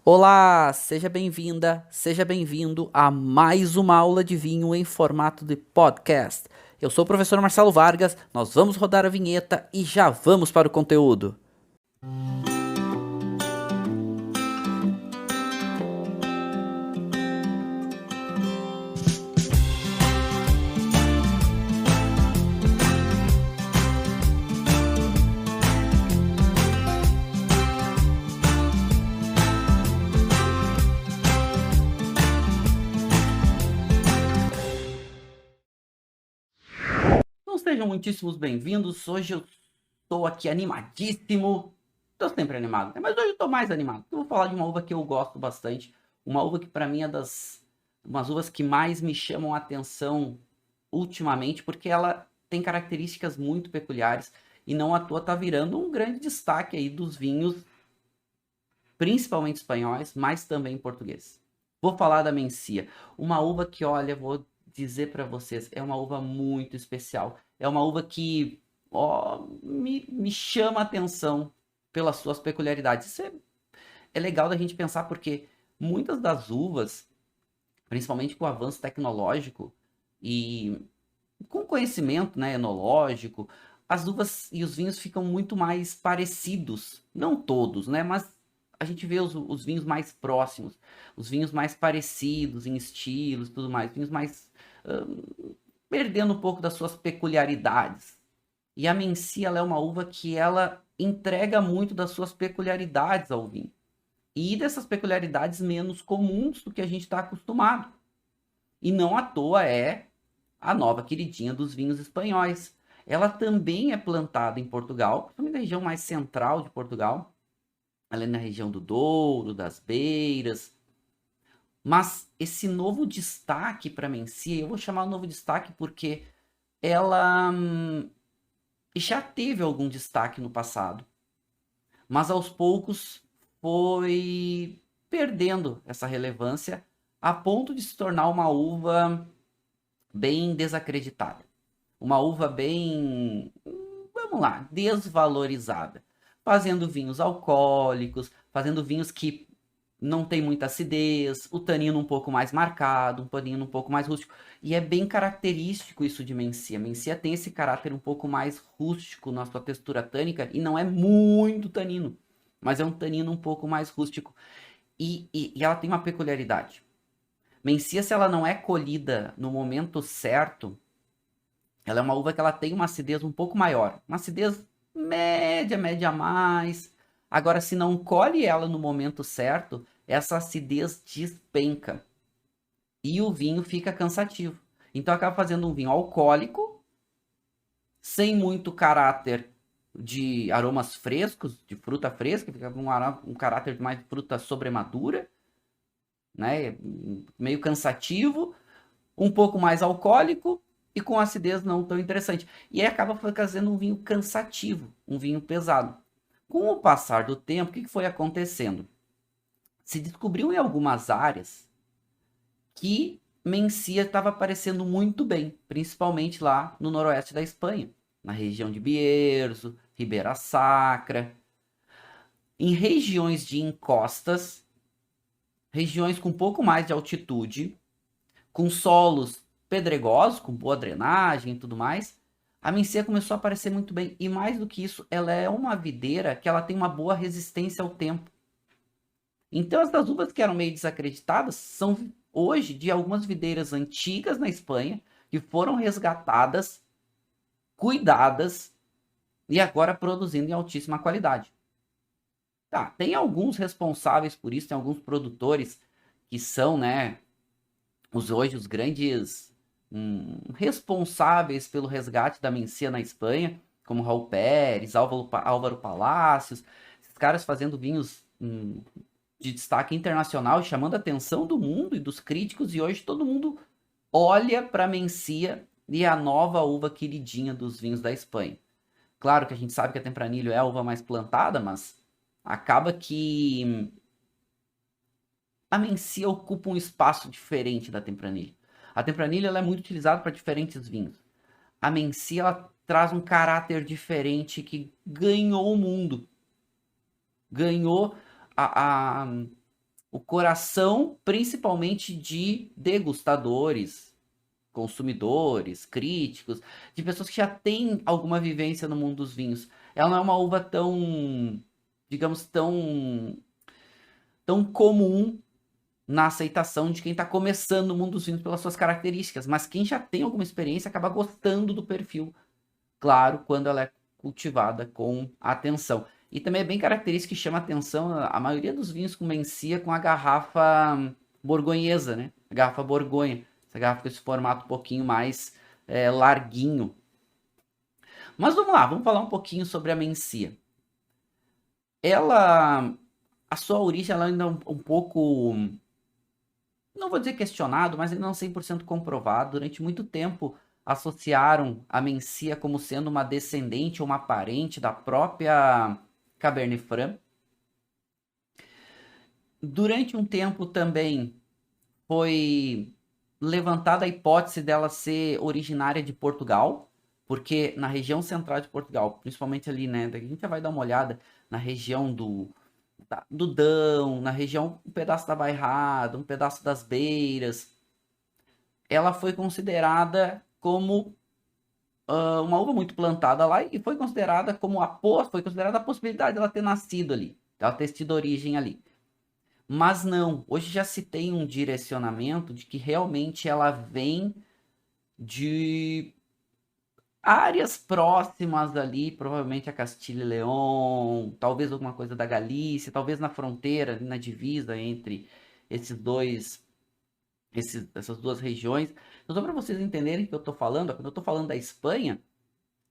Olá, seja bem-vinda, seja bem-vindo a mais uma aula de vinho em formato de podcast. Eu sou o professor Marcelo Vargas, nós vamos rodar a vinheta e já vamos para o conteúdo. Então sejam muitíssimos bem-vindos. Hoje eu estou aqui animadíssimo. Estou sempre animado, né? Mas hoje eu estou mais animado. Eu vou falar de uma uva que eu gosto bastante. Uma uva que para mim é das umas uvas que mais me chamam a atenção ultimamente, porque ela tem características muito peculiares e não à toa está virando um grande destaque aí dos vinhos, principalmente espanhóis, mas também portugueses. Vou falar da Mencia, uma uva que, olha, vou dizer para vocês, é uma uva muito especial. É uma uva que, ó, me chama a atenção pelas suas peculiaridades. É legal da gente pensar porque muitas das uvas, principalmente com o avanço tecnológico e com conhecimento, né, enológico, as uvas e os vinhos ficam muito mais parecidos. Não todos, né, mas a gente vê os vinhos mais próximos, os vinhos mais parecidos em estilos e tudo mais, vinhos mais perdendo um pouco das suas peculiaridades. E a Mencia, ela é uma uva que ela entrega muito das suas peculiaridades ao vinho. E dessas peculiaridades menos comuns do que a gente está acostumado. E não à toa é a nova queridinha dos vinhos espanhóis. Ela também é plantada em Portugal, principalmente na região mais central de Portugal, ali na região do Douro, das Beiras. Mas esse novo destaque para a Mencia, eu vou chamar novo destaque porque ela já teve algum destaque no passado, mas aos poucos foi perdendo essa relevância a ponto de se tornar uma uva bem desacreditada. Uma uva bem, vamos lá, desvalorizada. Fazendo vinhos alcoólicos, fazendo vinhos que não tem muita acidez, o tanino um pouco mais marcado, um tanino um pouco mais rústico. E é bem característico isso de Mencia. Mencia tem esse caráter um pouco mais rústico na sua textura tânica e não é muito tanino, mas é um tanino um pouco mais rústico. E ela tem uma peculiaridade. Mencia, se ela não é colhida no momento certo, ela é uma uva que ela tem uma acidez um pouco maior. Uma acidez média, média a mais. Agora, se não colhe ela no momento certo, essa acidez despenca. E o vinho fica cansativo. Então acaba fazendo um vinho alcoólico, sem muito caráter de aromas frescos, de fruta fresca, fica um caráter mais de fruta sobremadura, né? Meio cansativo, um pouco mais alcoólico e com acidez não tão interessante. E aí acaba fazendo um vinho cansativo, um vinho pesado. Com o passar do tempo, o que foi acontecendo? Se descobriu em algumas áreas que Mencia estava aparecendo muito bem, principalmente lá no noroeste da Espanha, na região de Bierzo, Ribeira Sacra, em regiões de encostas, regiões com um pouco mais de altitude, com solos pedregosos, com boa drenagem e tudo mais, a Mencia começou a aparecer muito bem. E mais do que isso, ela é uma videira que ela tem uma boa resistência ao tempo. Então, essas uvas que eram meio desacreditadas são hoje de algumas videiras antigas na Espanha que foram resgatadas, cuidadas e agora produzindo em altíssima qualidade. Tá, tem alguns responsáveis por isso, tem alguns produtores que são, né, hoje os grandes responsáveis pelo resgate da Mencia na Espanha, como Raul Pérez, Álvaro Palacios, esses caras fazendo vinhos de destaque internacional e chamando a atenção do mundo e dos críticos, e hoje todo mundo olha para a Mencia e é a nova uva queridinha dos vinhos da Espanha. Claro que a gente sabe que a Tempranillo é a uva mais plantada, mas acaba que a Mencia ocupa um espaço diferente da Tempranillo. A Tempranillo ela é muito utilizada para diferentes vinhos. A Mencia ela traz um caráter diferente que ganhou o mundo. Ganhou a o coração principalmente de degustadores, consumidores, críticos, de pessoas que já têm alguma vivência no mundo dos vinhos. Ela não é uma uva tão, digamos, tão comum na aceitação de quem está começando no mundo dos vinhos pelas suas características, mas quem já tem alguma experiência acaba gostando do perfil, claro, quando ela é cultivada com atenção. E também é bem característico que chama atenção a maioria dos vinhos com Mencia com a garrafa borgonhesa, né? A garrafa Borgonha. Essa garrafa com esse formato um pouquinho mais larguinho. Mas vamos lá, vamos falar um pouquinho sobre a Mencia. A sua origem ela ainda é um pouco, não vou dizer questionado, mas ainda não 100% comprovado. Durante muito tempo associaram a Mencia como sendo uma descendente ou uma parente da própria Cabernet Franc. Durante um tempo também foi levantada a hipótese dela ser originária de Portugal, porque na região central de Portugal, principalmente ali, né, a gente já vai dar uma olhada na região do Dão, na região, um pedaço da Bairrada, um pedaço das Beiras, ela foi considerada como uma uva muito plantada lá e foi considerada a possibilidade dela ter nascido ali, dela ter tido origem ali. Mas não, hoje já se tem um direcionamento de que realmente ela vem de áreas próximas ali, provavelmente a Castilha e León, talvez alguma coisa da Galícia, talvez na fronteira, na divisa entre essas duas regiões. Então, só para vocês entenderem o que eu estou falando, quando eu estou falando da Espanha,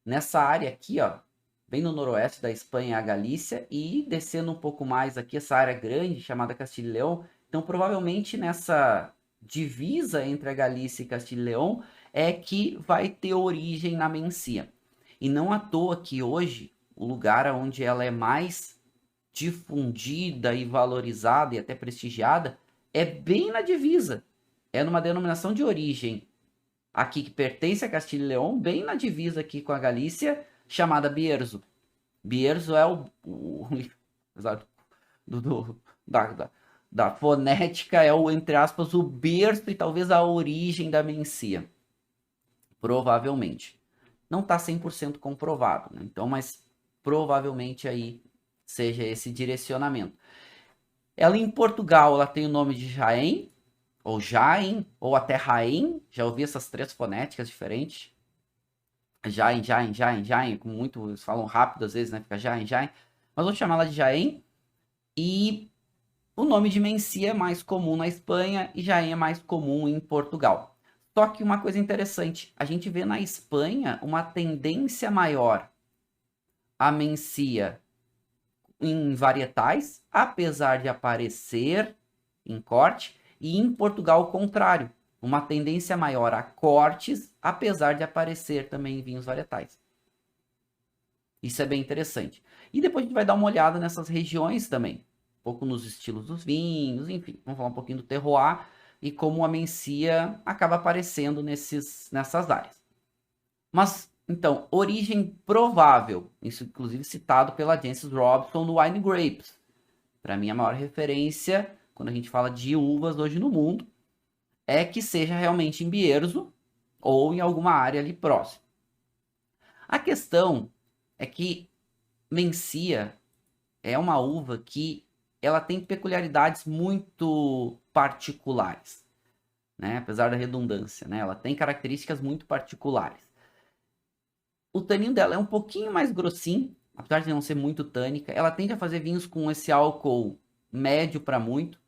nessa área aqui, ó, bem no noroeste da Espanha, a Galícia, e descendo um pouco mais aqui, essa área grande chamada Castilha e León. Então, provavelmente nessa divisa entre a Galícia e Castilha e León é que vai ter origem na Mencia. E não à toa que hoje o lugar onde ela é mais difundida e valorizada e até prestigiada é bem na divisa. É numa denominação de origem aqui que pertence a Castilha e León, bem na divisa aqui com a Galícia, chamada Bierzo. Bierzo é da fonética, é o, entre aspas, o berço e talvez a origem da Mencia. Provavelmente. Não está 100% comprovado, né? Então, mas provavelmente aí seja esse direcionamento. Ela em Portugal, ela tem o nome de Jaén, ou Jaén, ou até Raém. Já ouvi essas três fonéticas diferentes. Jaén, Jaén, Jaén, Jaén, como muitos falam rápido às vezes, né? Fica Jaén, Jaén. Mas vou chamar ela de Jaén. E o nome de Mencia é mais comum na Espanha e Jaén é mais comum em Portugal. Só que uma coisa interessante, a gente vê na Espanha uma tendência maior a Mencia em varietais, apesar de aparecer em corte, e em Portugal o contrário, uma tendência maior a cortes, apesar de aparecer também em vinhos varietais. Isso é bem interessante. E depois a gente vai dar uma olhada nessas regiões também, um pouco nos estilos dos vinhos, enfim, vamos falar um pouquinho do terroir e como a Mencia acaba aparecendo nessas áreas. Mas, então, origem provável, isso inclusive citado pela Jancis Robson no Wine Grapes. Para mim, a maior referência, quando a gente fala de uvas hoje no mundo, é que seja realmente em Bierzo ou em alguma área ali próxima. A questão é que Mencia é uma uva que ela tem peculiaridades muito particulares, né? Apesar da redundância, né? Ela tem características muito particulares. O taninho dela é um pouquinho mais grossinho, apesar de não ser muito tânica. Ela tende a fazer vinhos com esse álcool médio para muito.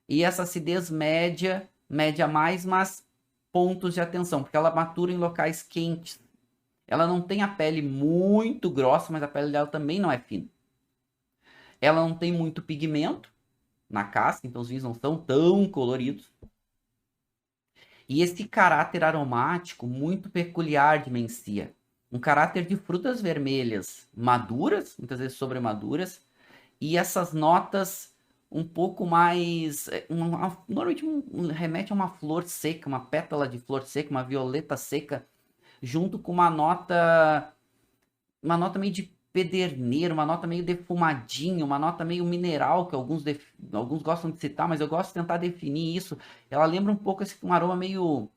E essa acidez média, média mais, mas pontos de atenção, porque ela matura em locais quentes. Ela não tem a pele muito grossa, mas a pele dela também não é fina. Ela não tem muito pigmento na casca, então os vinhos não são tão coloridos. E esse caráter aromático muito peculiar de Mencia. Um caráter de frutas vermelhas maduras, muitas vezes sobremaduras, e essas notas um pouco mais... normalmente remete a uma flor seca, uma pétala de flor seca, uma violeta seca, junto com uma nota meio de pederneira, uma nota meio defumadinha, uma nota meio mineral, que alguns gostam de citar, mas eu gosto de tentar definir isso. Ela lembra um pouco um aroma meio...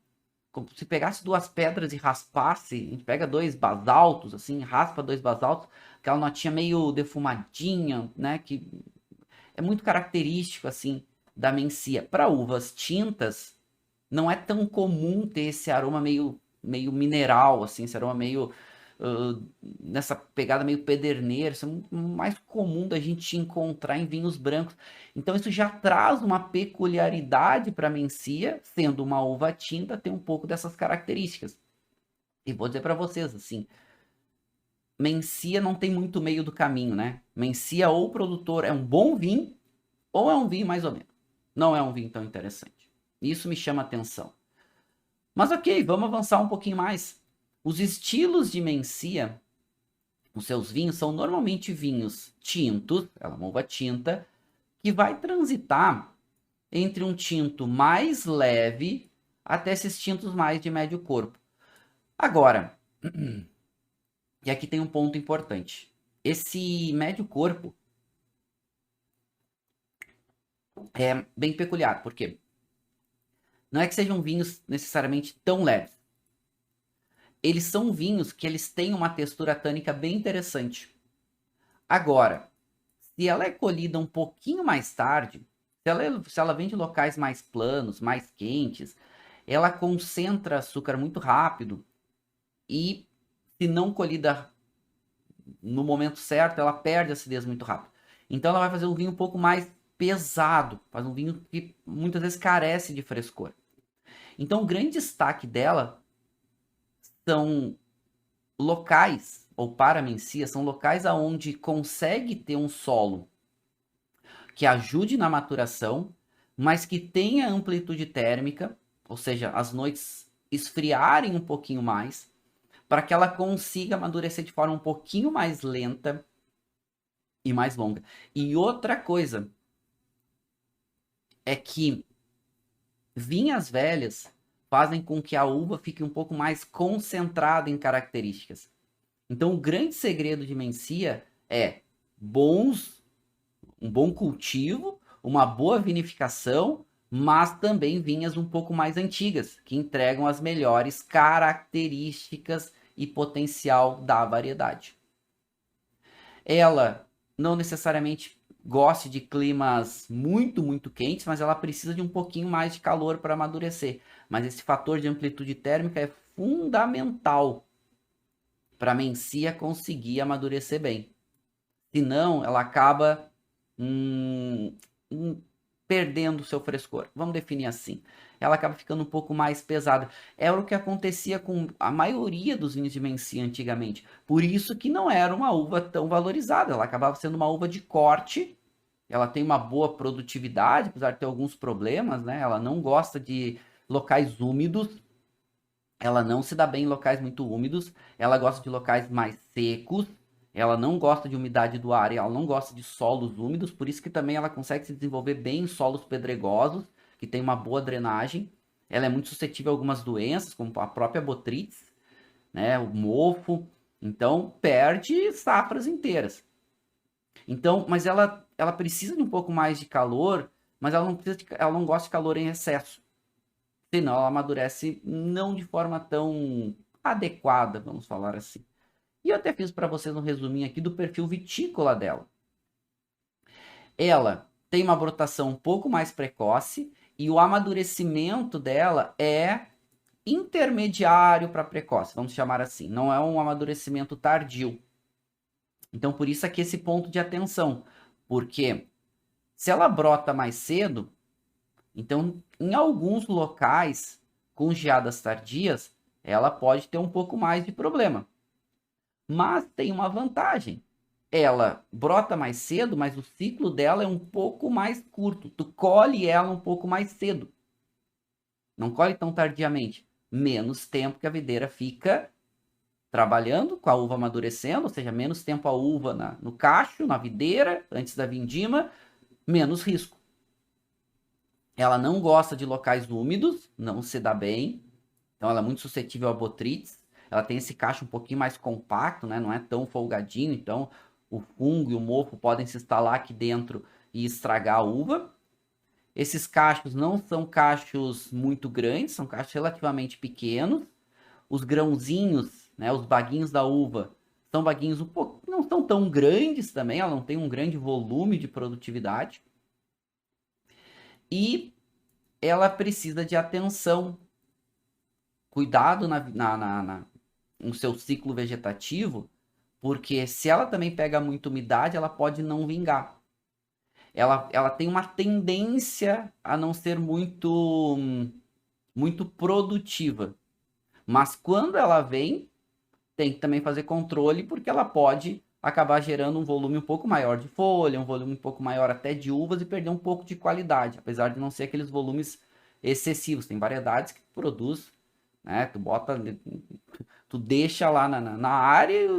como se pegasse duas pedras e raspasse, a gente pega dois basaltos, assim, raspa dois basaltos, aquela notinha meio defumadinha, né, que é muito característico, assim, da Mencia. Para uvas tintas, não é tão comum ter esse aroma meio mineral, assim, esse aroma meio nessa pegada meio pederneira, isso é mais comum da gente encontrar em vinhos brancos. Então isso já traz uma peculiaridade para a Mencia, sendo uma uva tinta, tem um pouco dessas características. E vou dizer para vocês, assim, Mencia não tem muito meio do caminho, né? Mencia ou o produtor é um bom vinho, ou é um vinho mais ou menos. Não é um vinho tão interessante. Isso me chama atenção. Mas ok, vamos avançar um pouquinho mais. Os estilos de Mencia, os seus vinhos, são normalmente vinhos tintos, ela é uma uva tinta, que vai transitar entre um tinto mais leve até esses tintos mais de médio corpo. Agora, e aqui tem um ponto importante. Esse médio corpo é bem peculiar, porque não é que sejam vinhos necessariamente tão leves. Eles são vinhos que eles têm uma textura tânica bem interessante. Agora, se ela é colhida um pouquinho mais tarde, se ela vem de locais mais planos, mais quentes, ela concentra açúcar muito rápido e, se não colhida no momento certo, ela perde a acidez muito rápido. Então ela vai fazer um vinho um pouco mais pesado, faz um vinho que muitas vezes carece de frescor. Então o grande destaque dela são locais, ou para Mencia, são locais aonde consegue ter um solo que ajude na maturação, mas que tenha amplitude térmica, ou seja, as noites esfriarem um pouquinho mais, para que ela consiga amadurecer de forma um pouquinho mais lenta e mais longa. E outra coisa é que vinhas velhas fazem com que a uva fique um pouco mais concentrada em características. Então, o grande segredo de Mencia é um bom cultivo, uma boa vinificação, mas também vinhas um pouco mais antigas, que entregam as melhores características e potencial da variedade. Ela não necessariamente goste de climas muito quentes, mas ela precisa de um pouquinho mais de calor para amadurecer. Mas esse fator de amplitude térmica é fundamental para a Mencia conseguir amadurecer bem. Senão, ela acaba perdendo o seu frescor. Vamos definir assim. Ela acaba ficando um pouco mais pesada. Era o que acontecia com a maioria dos vinhos de Mencia antigamente. Por isso que não era uma uva tão valorizada. Ela acabava sendo uma uva de corte. Ela tem uma boa produtividade, apesar de ter alguns problemas, né? Ela não gosta de locais úmidos. Ela não se dá bem em locais muito úmidos. Ela gosta de locais mais secos. Ela não gosta de umidade do ar e ela não gosta de solos úmidos, por isso que também ela consegue se desenvolver bem em solos pedregosos, que tem uma boa drenagem. Ela é muito suscetível a algumas doenças, como a própria botrytis, né, o mofo. Então, perde safras inteiras. Então, mas ela precisa de um pouco mais de calor, mas ela não gosta de calor em excesso. Senão ela amadurece não de forma tão adequada, vamos falar assim. E eu até fiz para vocês um resuminho aqui do perfil vitícola dela. Ela tem uma brotação um pouco mais precoce e o amadurecimento dela é intermediário para precoce, vamos chamar assim. Não é um amadurecimento tardio. Então, por isso aqui esse ponto de atenção. Porque se ela brota mais cedo, então em alguns locais com geadas tardias, ela pode ter um pouco mais de problema. Mas tem uma vantagem. Ela brota mais cedo, mas o ciclo dela é um pouco mais curto. Tu colhe ela um pouco mais cedo. Não colhe tão tardiamente. Menos tempo que a videira fica trabalhando com a uva amadurecendo, ou seja, menos tempo a uva no cacho, na videira, antes da vindima, menos risco. Ela não gosta de locais úmidos, não se dá bem. Então ela é muito suscetível a botrytis. ela tem esse cacho um pouquinho mais compacto, né? Não é tão folgadinho, então o fungo e o mofo podem se instalar aqui dentro e estragar a uva. Esses cachos não são cachos muito grandes, são cachos relativamente pequenos. Os grãozinhos, né, os baguinhos da uva, são baguinhos um pouco, não são tão grandes também, ela não tem um grande volume de produtividade. E ela precisa de atenção, cuidado no seu ciclo vegetativo, porque se ela também pega muita umidade, ela pode não vingar. Ela tem uma tendência a não ser muito produtiva. Mas quando ela vem, tem que também fazer controle, porque ela pode acabar gerando um volume um pouco maior de folha, um volume um pouco maior até de uvas e perder um pouco de qualidade, apesar de não ser aqueles volumes excessivos. Tem variedades que produz, né? Tu deixa lá na área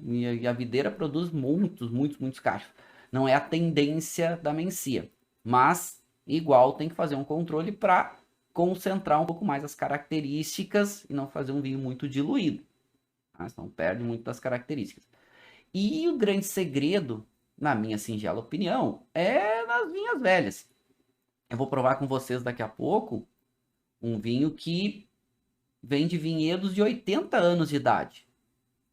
e a videira produz muitos cachos. Não é a tendência da Mencia, mas igual tem que fazer um controle para concentrar um pouco mais as características e não fazer um vinho muito diluído. Tá? Senão perde muito das características. E o grande segredo, na minha singela opinião, é nas vinhas velhas. Eu vou provar com vocês daqui a pouco um vinho que vem de vinhedos de 80 anos de idade.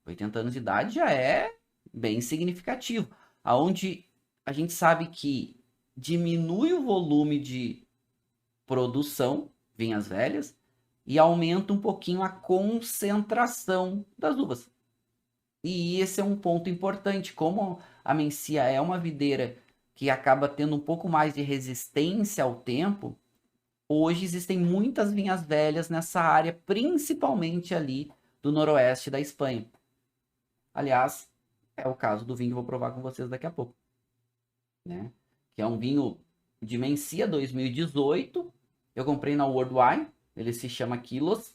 80 anos de idade já é bem significativo. Aonde a gente sabe que diminui o volume de produção, vinhas velhas, e aumenta um pouquinho a concentração das uvas. E esse é um ponto importante, como a Mencia é uma videira que acaba tendo um pouco mais de resistência ao tempo, hoje existem muitas vinhas velhas nessa área, principalmente ali do noroeste da Espanha. Aliás, é o caso do vinho que eu vou provar com vocês daqui a pouco, né? Que é um vinho de Mencia 2018. Eu comprei na World Wine, ele se chama Quilos.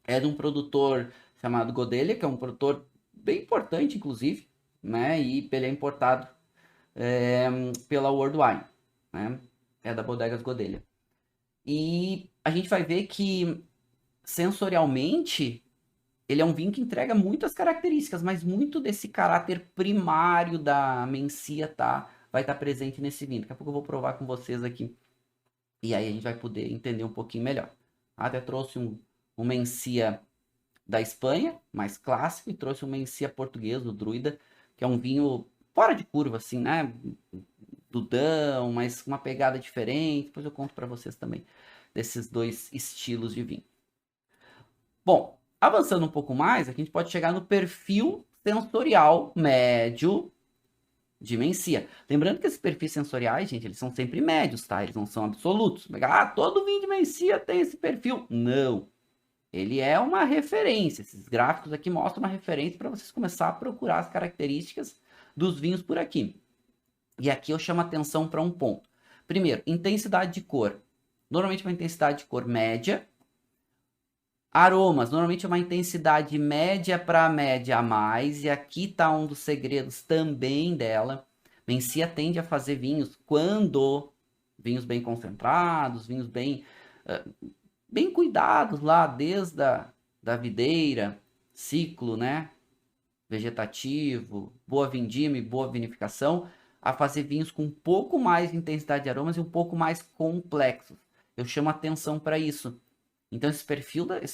É de um produtor chamado Godelha, que é um produtor bem importante, inclusive, né? E ele é importado pela World Wine, né? É da Bodegas Godelha. E a gente vai ver que sensorialmente ele é um vinho que entrega muitas características, mas muito desse caráter primário da Mencia vai estar presente nesse vinho. Daqui a pouco eu vou provar com vocês aqui. E aí a gente vai poder entender um pouquinho melhor. Até trouxe um Mencia da Espanha, mais clássico, e trouxe um Mencia português, o Druida, que é um vinho fora de curva, assim, né? Dudão, mas com uma pegada diferente. Depois eu conto para vocês também desses dois estilos de vinho. Bom, avançando um pouco mais, aqui a gente pode chegar no perfil sensorial médio de Mencia. Lembrando que esses perfis sensoriais, gente, eles são sempre médios, tá? Eles não são absolutos. Todo vinho de Mencia tem esse perfil. Não. Ele é uma referência. Esses gráficos aqui mostram uma referência para vocês começar a procurar as características dos vinhos por aqui. E aqui eu chamo a atenção para um ponto. Primeiro, intensidade de cor. Normalmente uma intensidade de cor média. Aromas, normalmente é uma intensidade média para média a mais. E aqui está um dos segredos também dela. Mencia tende a fazer vinhos vinhos bem concentrados, vinhos bem cuidados lá, desde da videira, ciclo, né? Vegetativo, boa vindima e boa vinificação, a fazer vinhos com um pouco mais de intensidade de aromas e um pouco mais complexos. Eu chamo atenção para isso. Então, esses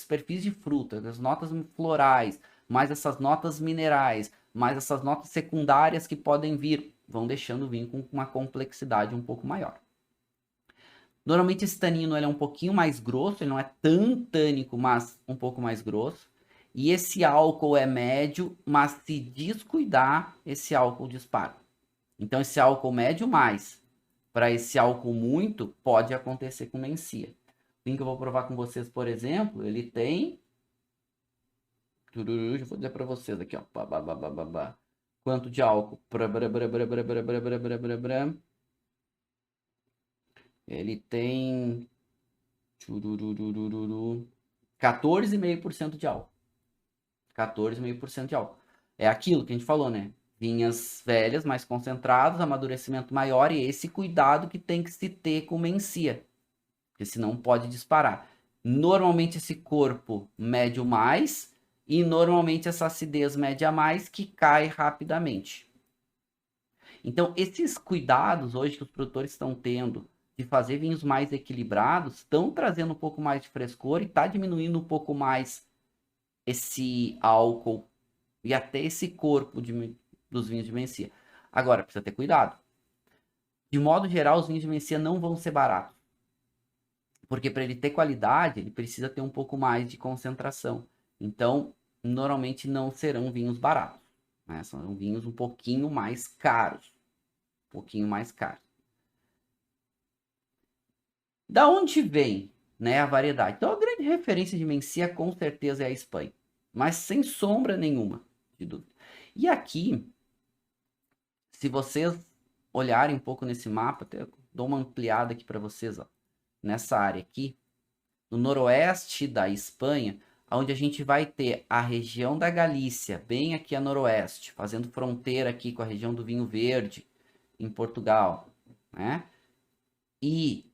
perfis de fruta, as notas florais, mais essas notas minerais, mais essas notas secundárias que podem vir, vão deixando o vinho com uma complexidade um pouco maior. Normalmente esse tanino ele é um pouquinho mais grosso, ele não é tão tânico, mas um pouco mais grosso. E esse álcool é médio, mas se descuidar, esse álcool dispara. Então esse álcool médio mais para esse álcool muito pode acontecer com Mencia. O vinho que eu vou provar com vocês, por exemplo, ele tem... Já vou dizer para vocês aqui, ó. Quanto de álcool? Ele tem 14,5% de álcool. 14,5% de álcool. É aquilo que a gente falou, né? Vinhas velhas, mais concentradas, amadurecimento maior e esse cuidado que tem que se ter com Mencia. Porque senão pode disparar. Normalmente esse corpo médio mais e normalmente essa acidez média a mais que cai rapidamente. Então, esses cuidados hoje que os produtores estão tendo de fazer vinhos mais equilibrados, estão trazendo um pouco mais de frescor e está diminuindo um pouco mais esse álcool e até esse corpo dos vinhos de Mencia. Agora, precisa ter cuidado. De modo geral, os vinhos de Mencia não vão ser baratos. Porque para ele ter qualidade, ele precisa ter um pouco mais de concentração. Então, normalmente não serão vinhos baratos. Né? São vinhos um pouquinho mais caros. Um pouquinho mais caros. Da onde vem, né, a variedade? Então, a grande referência de Mencia com certeza é a Espanha. Mas sem sombra nenhuma de dúvida. E aqui, se vocês olharem um pouco nesse mapa, até dou uma ampliada aqui para vocês, ó, nessa área aqui, no noroeste da Espanha, onde a gente vai ter a região da Galícia, bem aqui a noroeste, fazendo fronteira aqui com a região do vinho verde, em Portugal, né? E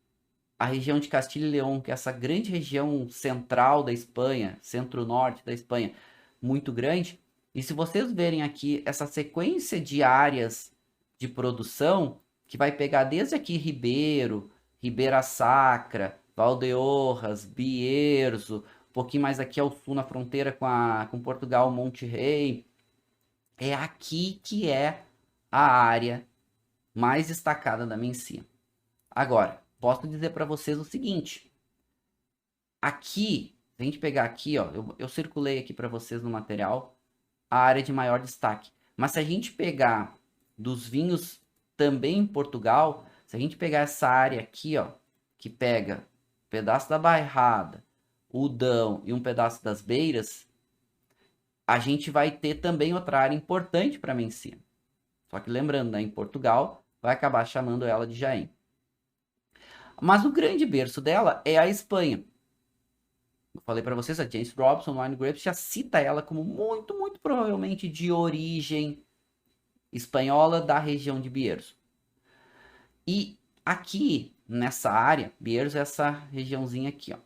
a região de Castilha e León, que é essa grande região central da Espanha, centro-norte da Espanha, muito grande. E se vocês verem aqui essa sequência de áreas de produção, que vai pegar desde aqui Ribeiro, Ribeira Sacra, Valdeorras, Bierzo, um pouquinho mais aqui ao sul na fronteira com Portugal, Monte Rei. É aqui que é a área mais destacada da Mencia. Agora, posso dizer para vocês o seguinte. Aqui, se a gente pegar aqui, ó, eu circulei aqui para vocês no material a área de maior destaque. Mas se a gente pegar dos vinhos também em Portugal, se a gente pegar essa área aqui, ó, que pega um pedaço da Bairrada, o Dão e um pedaço das Beiras, a gente vai ter também outra área importante para Mencia. Só que lembrando, né, em Portugal, vai acabar chamando ela de Jaén. Mas o grande berço dela é a Espanha. Eu falei para vocês, a James Robson Wine Grapes já cita ela como muito, muito provavelmente de origem espanhola da região de Bierzo. E aqui, nessa área, Bierzo é essa regiãozinha aqui, ó.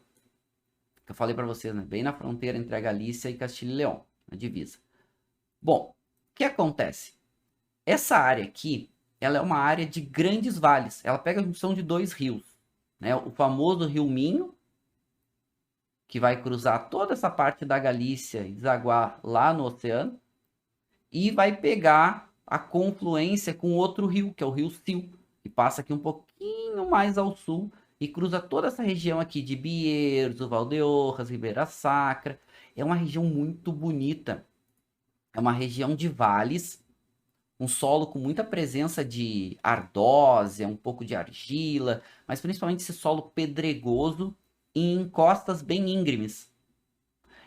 Que eu falei para vocês, né? Bem na fronteira entre a Galícia e Castilho e León, na divisa. Bom, o que acontece? Essa área aqui, ela é uma área de grandes vales. Ela pega a junção de dois rios, né? O famoso Rio Minho, que vai cruzar toda essa parte da Galícia e desaguar lá no oceano, e vai pegar a confluência com outro rio, que é o Rio Sil, que passa aqui um pouquinho mais ao sul e cruza toda essa região aqui de Bierzo, Valdeorras, Ribeira Sacra. É uma região muito bonita. É uma região de vales, um solo com muita presença de ardósia, um pouco de argila, mas principalmente esse solo pedregoso e em encostas bem íngremes.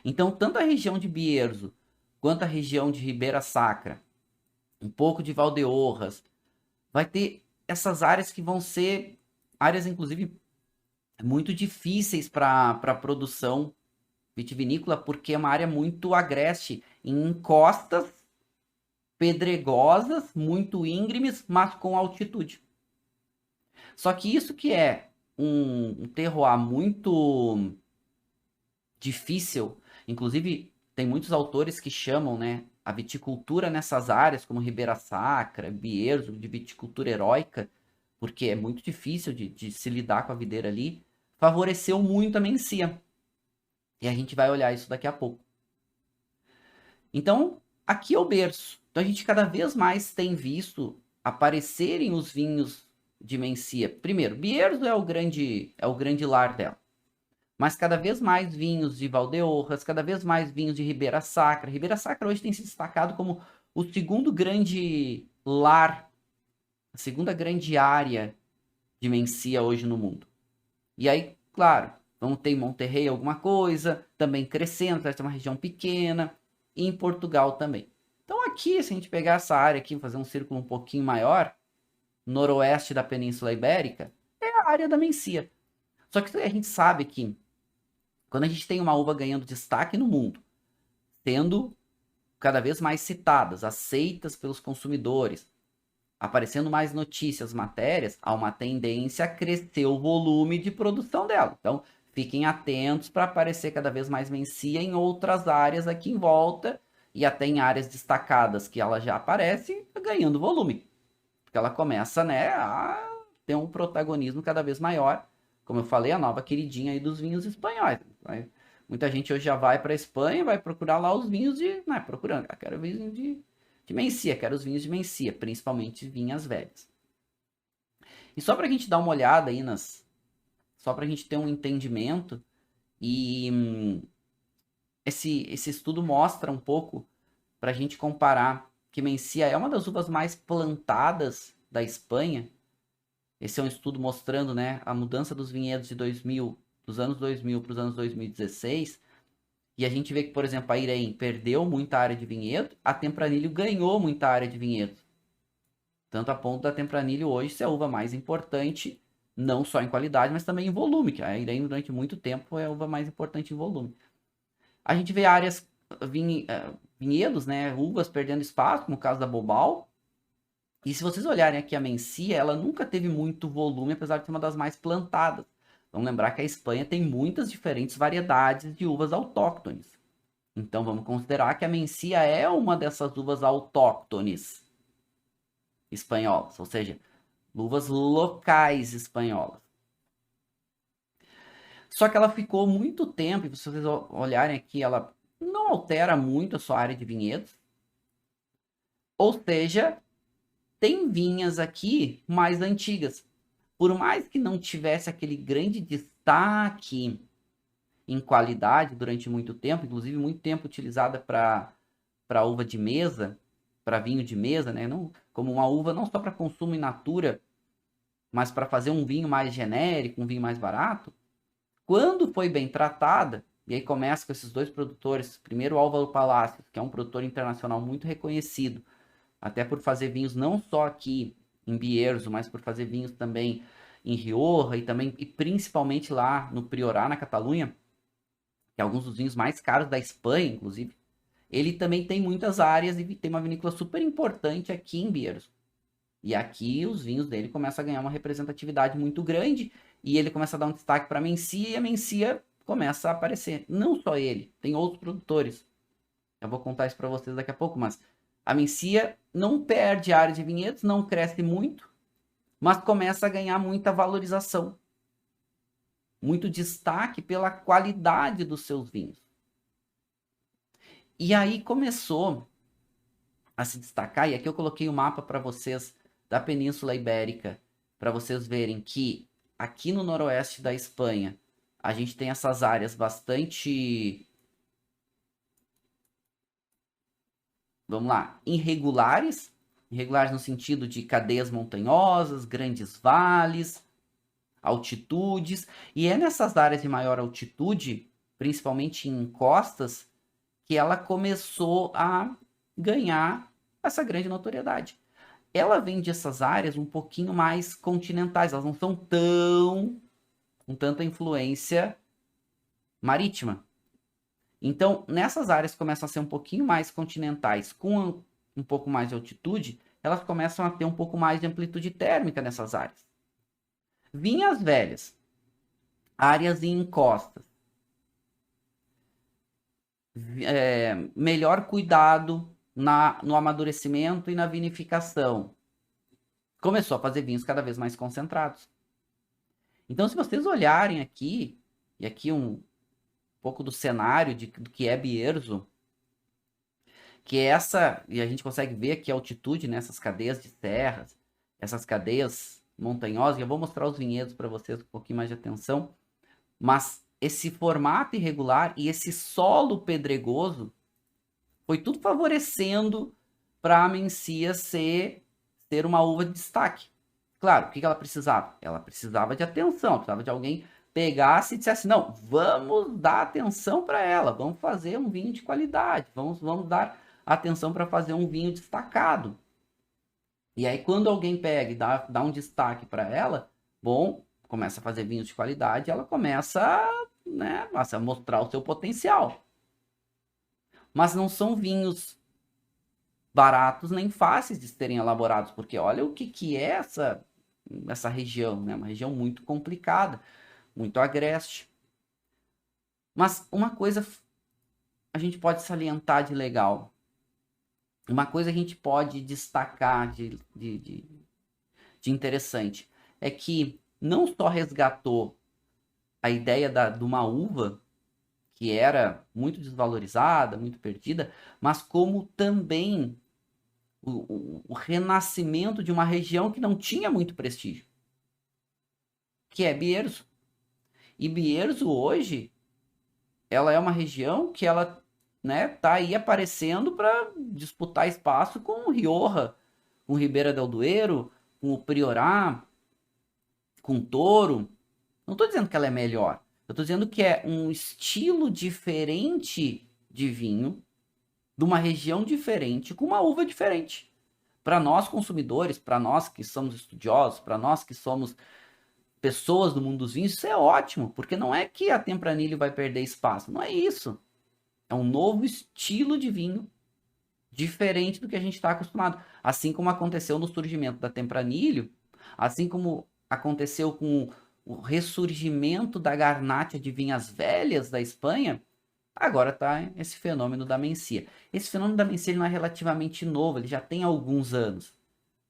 Então, tanto a região de Bierzo quanto a região de Ribeira Sacra, um pouco de Valdeorras, vai ter essas áreas que vão ser áreas, inclusive, muito difíceis para a produção vitivinícola, porque é uma área muito agreste, em encostas pedregosas, muito íngremes, mas com altitude. Só que isso que é um terroir muito difícil, inclusive tem muitos autores que chamam, né, a viticultura nessas áreas, como Ribeira Sacra, Bierzo, de viticultura heróica, porque é muito difícil de se lidar com a videira ali, favoreceu muito a Mencia. E a gente vai olhar isso daqui a pouco. Então, aqui é o berço. Então, a gente cada vez mais tem visto aparecerem os vinhos de Mencia. Primeiro, Bierzo é o grande lar dela. Mas cada vez mais vinhos de Valdeorras, cada vez mais vinhos de Ribeira Sacra. Ribeira Sacra hoje tem se destacado como o segundo grande lar, a segunda grande área de Mencia hoje no mundo. E aí, claro, vamos ter em Monterrey alguma coisa, também crescendo, vai ser uma região pequena, e em Portugal também. Então aqui, se a gente pegar essa área aqui, fazer um círculo um pouquinho maior, noroeste da Península Ibérica, é a área da Mencia. Só que a gente sabe que quando a gente tem uma uva ganhando destaque no mundo, sendo cada vez mais citadas, aceitas pelos consumidores, aparecendo mais notícias, matérias, há uma tendência a crescer o volume de produção dela. Então, fiquem atentos para aparecer cada vez mais Mencia em outras áreas aqui em volta e até em áreas destacadas que ela já aparece ganhando volume. Porque ela começa, né, a ter um protagonismo cada vez maior. Como eu falei, a nova queridinha aí dos vinhos espanhóis. Muita gente hoje já vai para a Espanha, vai procurar lá os vinhos de... Não é procurando, eu quero vinho de Mencia, quero os vinhos de Mencia, principalmente vinhas velhas. E só para a gente dar uma olhada aí só para a gente ter um entendimento, e esse estudo mostra um pouco para a gente comparar que Mencia é uma das uvas mais plantadas da Espanha. Esse é um estudo mostrando, né, a mudança dos vinhedos dos anos 2000 para os anos 2016. E a gente vê que, por exemplo, a Irem perdeu muita área de vinhedo, a Tempranillo ganhou muita área de vinhedo. Tanto a ponto da Tempranillo hoje ser a uva mais importante, não só em qualidade, mas também em volume, que a Irem durante muito tempo foi a uva mais importante em volume. A gente vê áreas, vinhedos, né, uvas perdendo espaço, no caso da Bobal. E se vocês olharem aqui a Mencia, ela nunca teve muito volume, apesar de ser uma das mais plantadas. Vamos lembrar que a Espanha tem muitas diferentes variedades de uvas autóctones. Então vamos considerar que a Mencia é uma dessas uvas autóctones espanholas, ou seja, uvas locais espanholas. Só que ela ficou muito tempo, e se vocês olharem aqui, ela não altera muito a sua área de vinhedos. Ou seja, tem vinhas aqui mais antigas. Por mais que não tivesse aquele grande destaque em qualidade durante muito tempo, inclusive muito tempo utilizada para uva de mesa, para vinho de mesa, né? Não, como uma uva não só para consumo in natura, mas para fazer um vinho mais genérico, um vinho mais barato. Quando foi bem tratada, e aí começa com esses dois produtores, primeiro o Álvaro Palacios, que é um produtor internacional muito reconhecido, até por fazer vinhos não só aqui em Bierzo, mas por fazer vinhos também em Rioja e principalmente lá no Priorat, na Catalunha, que é alguns dos vinhos mais caros da Espanha, inclusive. Ele também tem muitas áreas e tem uma vinícola super importante aqui em Bierzo. E aqui os vinhos dele começam a ganhar uma representatividade muito grande e ele começa a dar um destaque para a Mencia e a Mencia começa a aparecer. Não só ele, tem outros produtores. Eu vou contar isso para vocês daqui a pouco, mas a Mencia não perde área de vinhedos, não cresce muito, mas começa a ganhar muita valorização, muito destaque pela qualidade dos seus vinhos. E aí começou a se destacar, e aqui eu coloquei o mapa para vocês da Península Ibérica, para vocês verem que aqui no noroeste da Espanha, a gente tem essas áreas bastante, vamos lá, irregulares no sentido de cadeias montanhosas, grandes vales, altitudes, e é nessas áreas de maior altitude, principalmente em costas, que ela começou a ganhar essa grande notoriedade. Ela vem dessas áreas um pouquinho mais continentais, elas não são com tanta influência marítima. Então, nessas áreas que começam a ser um pouquinho mais continentais, com um pouco mais de altitude, elas começam a ter um pouco mais de amplitude térmica nessas áreas. Vinhas velhas, áreas em encostas, melhor cuidado no amadurecimento e na vinificação. Começou a fazer vinhos cada vez mais concentrados. Então, se vocês olharem aqui, e aqui um pouco do cenário do que é Bierzo, que é e a gente consegue ver aqui a altitude nessas cadeias de serras, essas cadeias montanhosas, eu vou mostrar os vinhedos para vocês com um pouquinho mais de atenção, mas esse formato irregular e esse solo pedregoso foi tudo favorecendo para a Mencia ser uma uva de destaque. Claro, o que ela precisava? Ela precisava de atenção, precisava de alguém pegasse e dissesse, não, vamos dar atenção para ela, vamos fazer um vinho de qualidade, vamos dar atenção para fazer um vinho destacado. E aí, quando alguém pega e dá um destaque para ela, bom, começa a fazer vinhos de qualidade, ela começa, né, a mostrar o seu potencial. Mas não são vinhos baratos nem fáceis de serem elaborados, porque olha o que é essa região, né? Uma região muito complicada, muito agreste. Mas uma coisa a gente pode salientar de legal. Uma coisa a gente pode destacar de interessante é que não só resgatou a ideia de uma uva que era muito desvalorizada, muito perdida, mas como também o renascimento de uma região que não tinha muito prestígio, que é Bierzo. E Bierzo hoje, ela é uma região que ela, né, tá aí aparecendo para disputar espaço com Rioja, com Ribeira del Duero, com o Priorat, com Toro. Não estou dizendo que ela é melhor. Eu estou dizendo que é um estilo diferente de vinho, de uma região diferente, com uma uva diferente. Para nós consumidores, para nós que somos estudiosos, para nós que somos pessoas do mundo dos vinhos, isso é ótimo, porque não é que a Tempranillo vai perder espaço, não é isso. É um novo estilo de vinho, diferente do que a gente está acostumado. Assim como aconteceu no surgimento da Tempranillo, assim como aconteceu com o ressurgimento da Garnacha de vinhas velhas da Espanha, agora está esse fenômeno da Mencia. Esse fenômeno da Mencia não é relativamente novo, ele já tem alguns anos.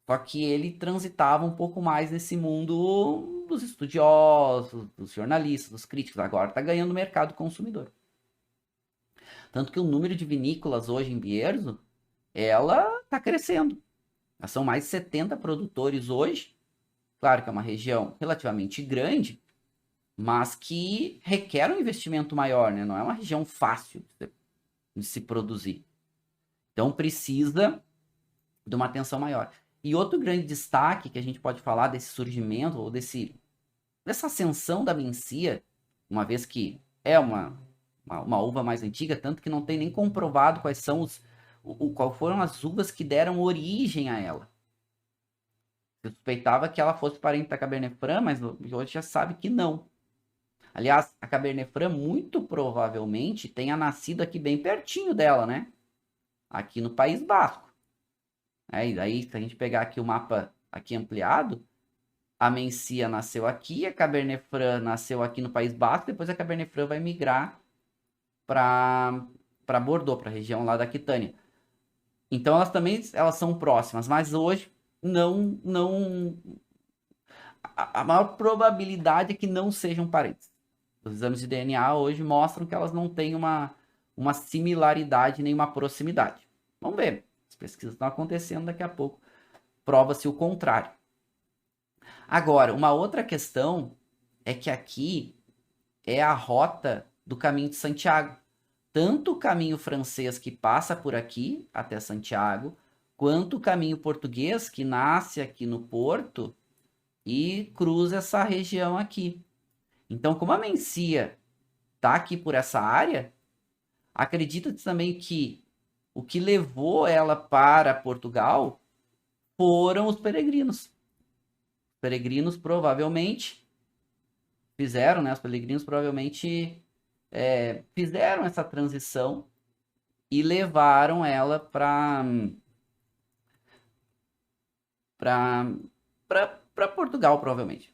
Só que ele transitava um pouco mais nesse mundo dos estudiosos, dos jornalistas, dos críticos. Agora está ganhando mercado consumidor. Tanto que o número de vinícolas hoje em Bierzo, ela está crescendo. São mais de 70 produtores hoje. Claro que é uma região relativamente grande, mas que requer um investimento maior, né? Não é uma região fácil de se produzir. Então precisa de uma atenção maior. E outro grande destaque que a gente pode falar desse surgimento ou dessa ascensão da Mencia, uma vez que é uma uva mais antiga, tanto que não tem nem comprovado quais são qual foram as uvas que deram origem a ela. Eu suspeitava que ela fosse parente da Cabernet Franc, mas hoje já sabe que não. Aliás, a Cabernet Franc muito provavelmente tenha nascido aqui bem pertinho dela, né? Aqui no País Basco. E daí, se a gente pegar aqui o mapa aqui ampliado, a Mencia nasceu aqui, a Cabernet Franc nasceu aqui no País Basco, depois a Cabernet Franc vai migrar para Bordeaux, para a região lá da Aquitânia. Então elas são próximas, mas hoje não a maior probabilidade é que não sejam parentes. Os exames de DNA hoje mostram que elas não têm uma similaridade nem uma proximidade. Vamos ver. As pesquisas estão acontecendo, daqui a pouco prova-se o contrário. Agora, uma outra questão é que aqui é a rota do caminho de Santiago. Tanto o caminho francês que passa por aqui até Santiago, quanto o caminho português que nasce aqui no Porto e cruza essa região aqui. Então, como a Mencia está aqui por essa área, acredita-se também que o que levou ela para Portugal foram os peregrinos. Os peregrinos provavelmente fizeram, né? Os peregrinos provavelmente fizeram essa transição e levaram ela para Portugal, provavelmente.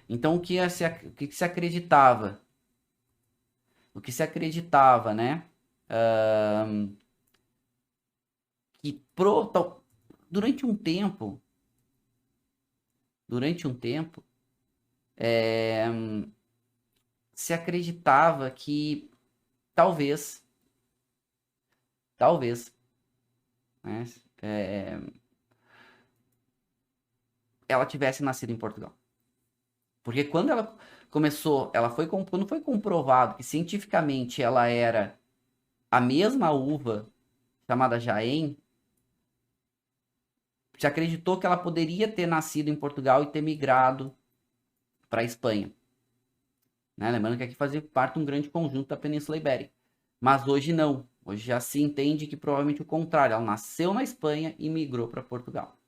Então, o que se acreditava? O que se acreditava, né? Que durante um tempo, se acreditava que talvez, né, ela tivesse nascido em Portugal. Porque quando ela começou, quando foi comprovado que cientificamente ela era a mesma uva chamada Jaén, se acreditou que ela poderia ter nascido em Portugal e ter migrado para a Espanha. Né? Lembrando que aqui fazia parte de um grande conjunto da Península Ibérica. Mas hoje não. Hoje já se entende que provavelmente o contrário. Ela nasceu na Espanha e migrou para Portugal.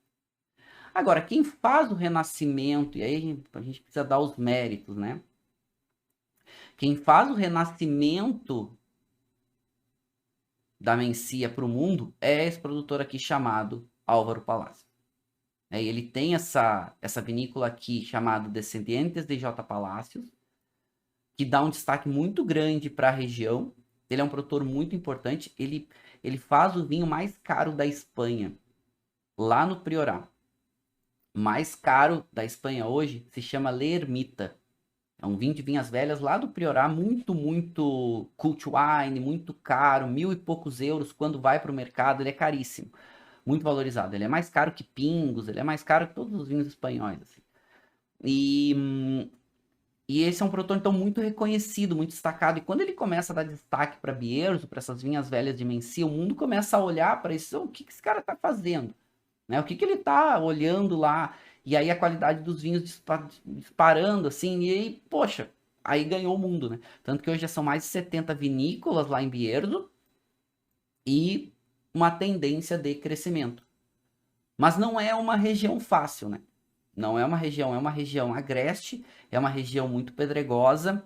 Agora, quem faz o renascimento, e aí a gente precisa dar os méritos, né? Quem faz o renascimento da Mencia para o mundo é esse produtor aqui chamado Álvaro Palácio. Ele tem essa vinícola aqui chamada Descendentes de J. Palácios, que dá um destaque muito grande para a região. Ele é um produtor muito importante. Ele faz o vinho mais caro da Espanha, lá no Priorat. Mais caro da Espanha hoje se chama Le Ermita. É um vinho de vinhas velhas lá do Priorat, muito cult wine, muito caro, 1.000 e poucos euros. Quando vai para o mercado, ele é caríssimo, muito valorizado. Ele é mais caro que Pingos, ele é mais caro que todos os vinhos espanhóis, assim. E, e esse é um produtor, então, muito reconhecido, muito destacado. E quando ele começa a dar destaque para Bierzo, para essas vinhas velhas de Mencia, o mundo começa a olhar para isso. O que esse cara está fazendo? Né? O que ele está olhando lá? E aí a qualidade dos vinhos disparando, assim. E aí, poxa, aí ganhou o mundo, né? Tanto que hoje já são mais de 70 vinícolas lá em Bierzo e uma tendência de crescimento. Mas não é uma região fácil, né? Não é uma região agreste, é uma região muito pedregosa,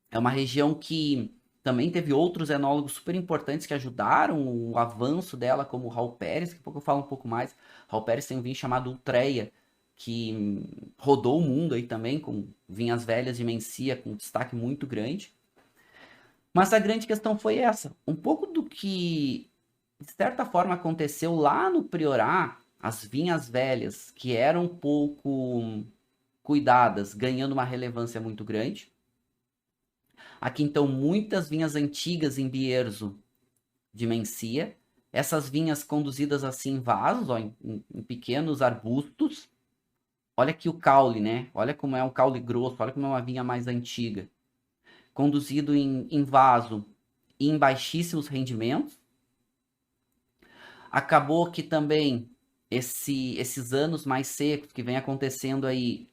é uma região que também teve outros enólogos super importantes que ajudaram o avanço dela, como o Raul Pérez, que pouco eu falo um pouco mais. Raul Pérez tem um vinho chamado Ultreia, que rodou o mundo aí também, com vinhas velhas de Mencia, com um destaque muito grande. Mas a grande questão foi essa. Um pouco do que, de certa forma, aconteceu lá no Priorat, as vinhas velhas, que eram um pouco cuidadas, ganhando uma relevância muito grande. Aqui, então, muitas vinhas antigas em Bierzo de Mencia. Essas vinhas conduzidas assim em vasos, ó, em pequenos arbustos. Olha aqui o caule, né? Olha como é um caule grosso, olha como é uma vinha mais antiga. Conduzido em vaso e em baixíssimos rendimentos. Acabou que também esses anos mais secos que vem acontecendo aí,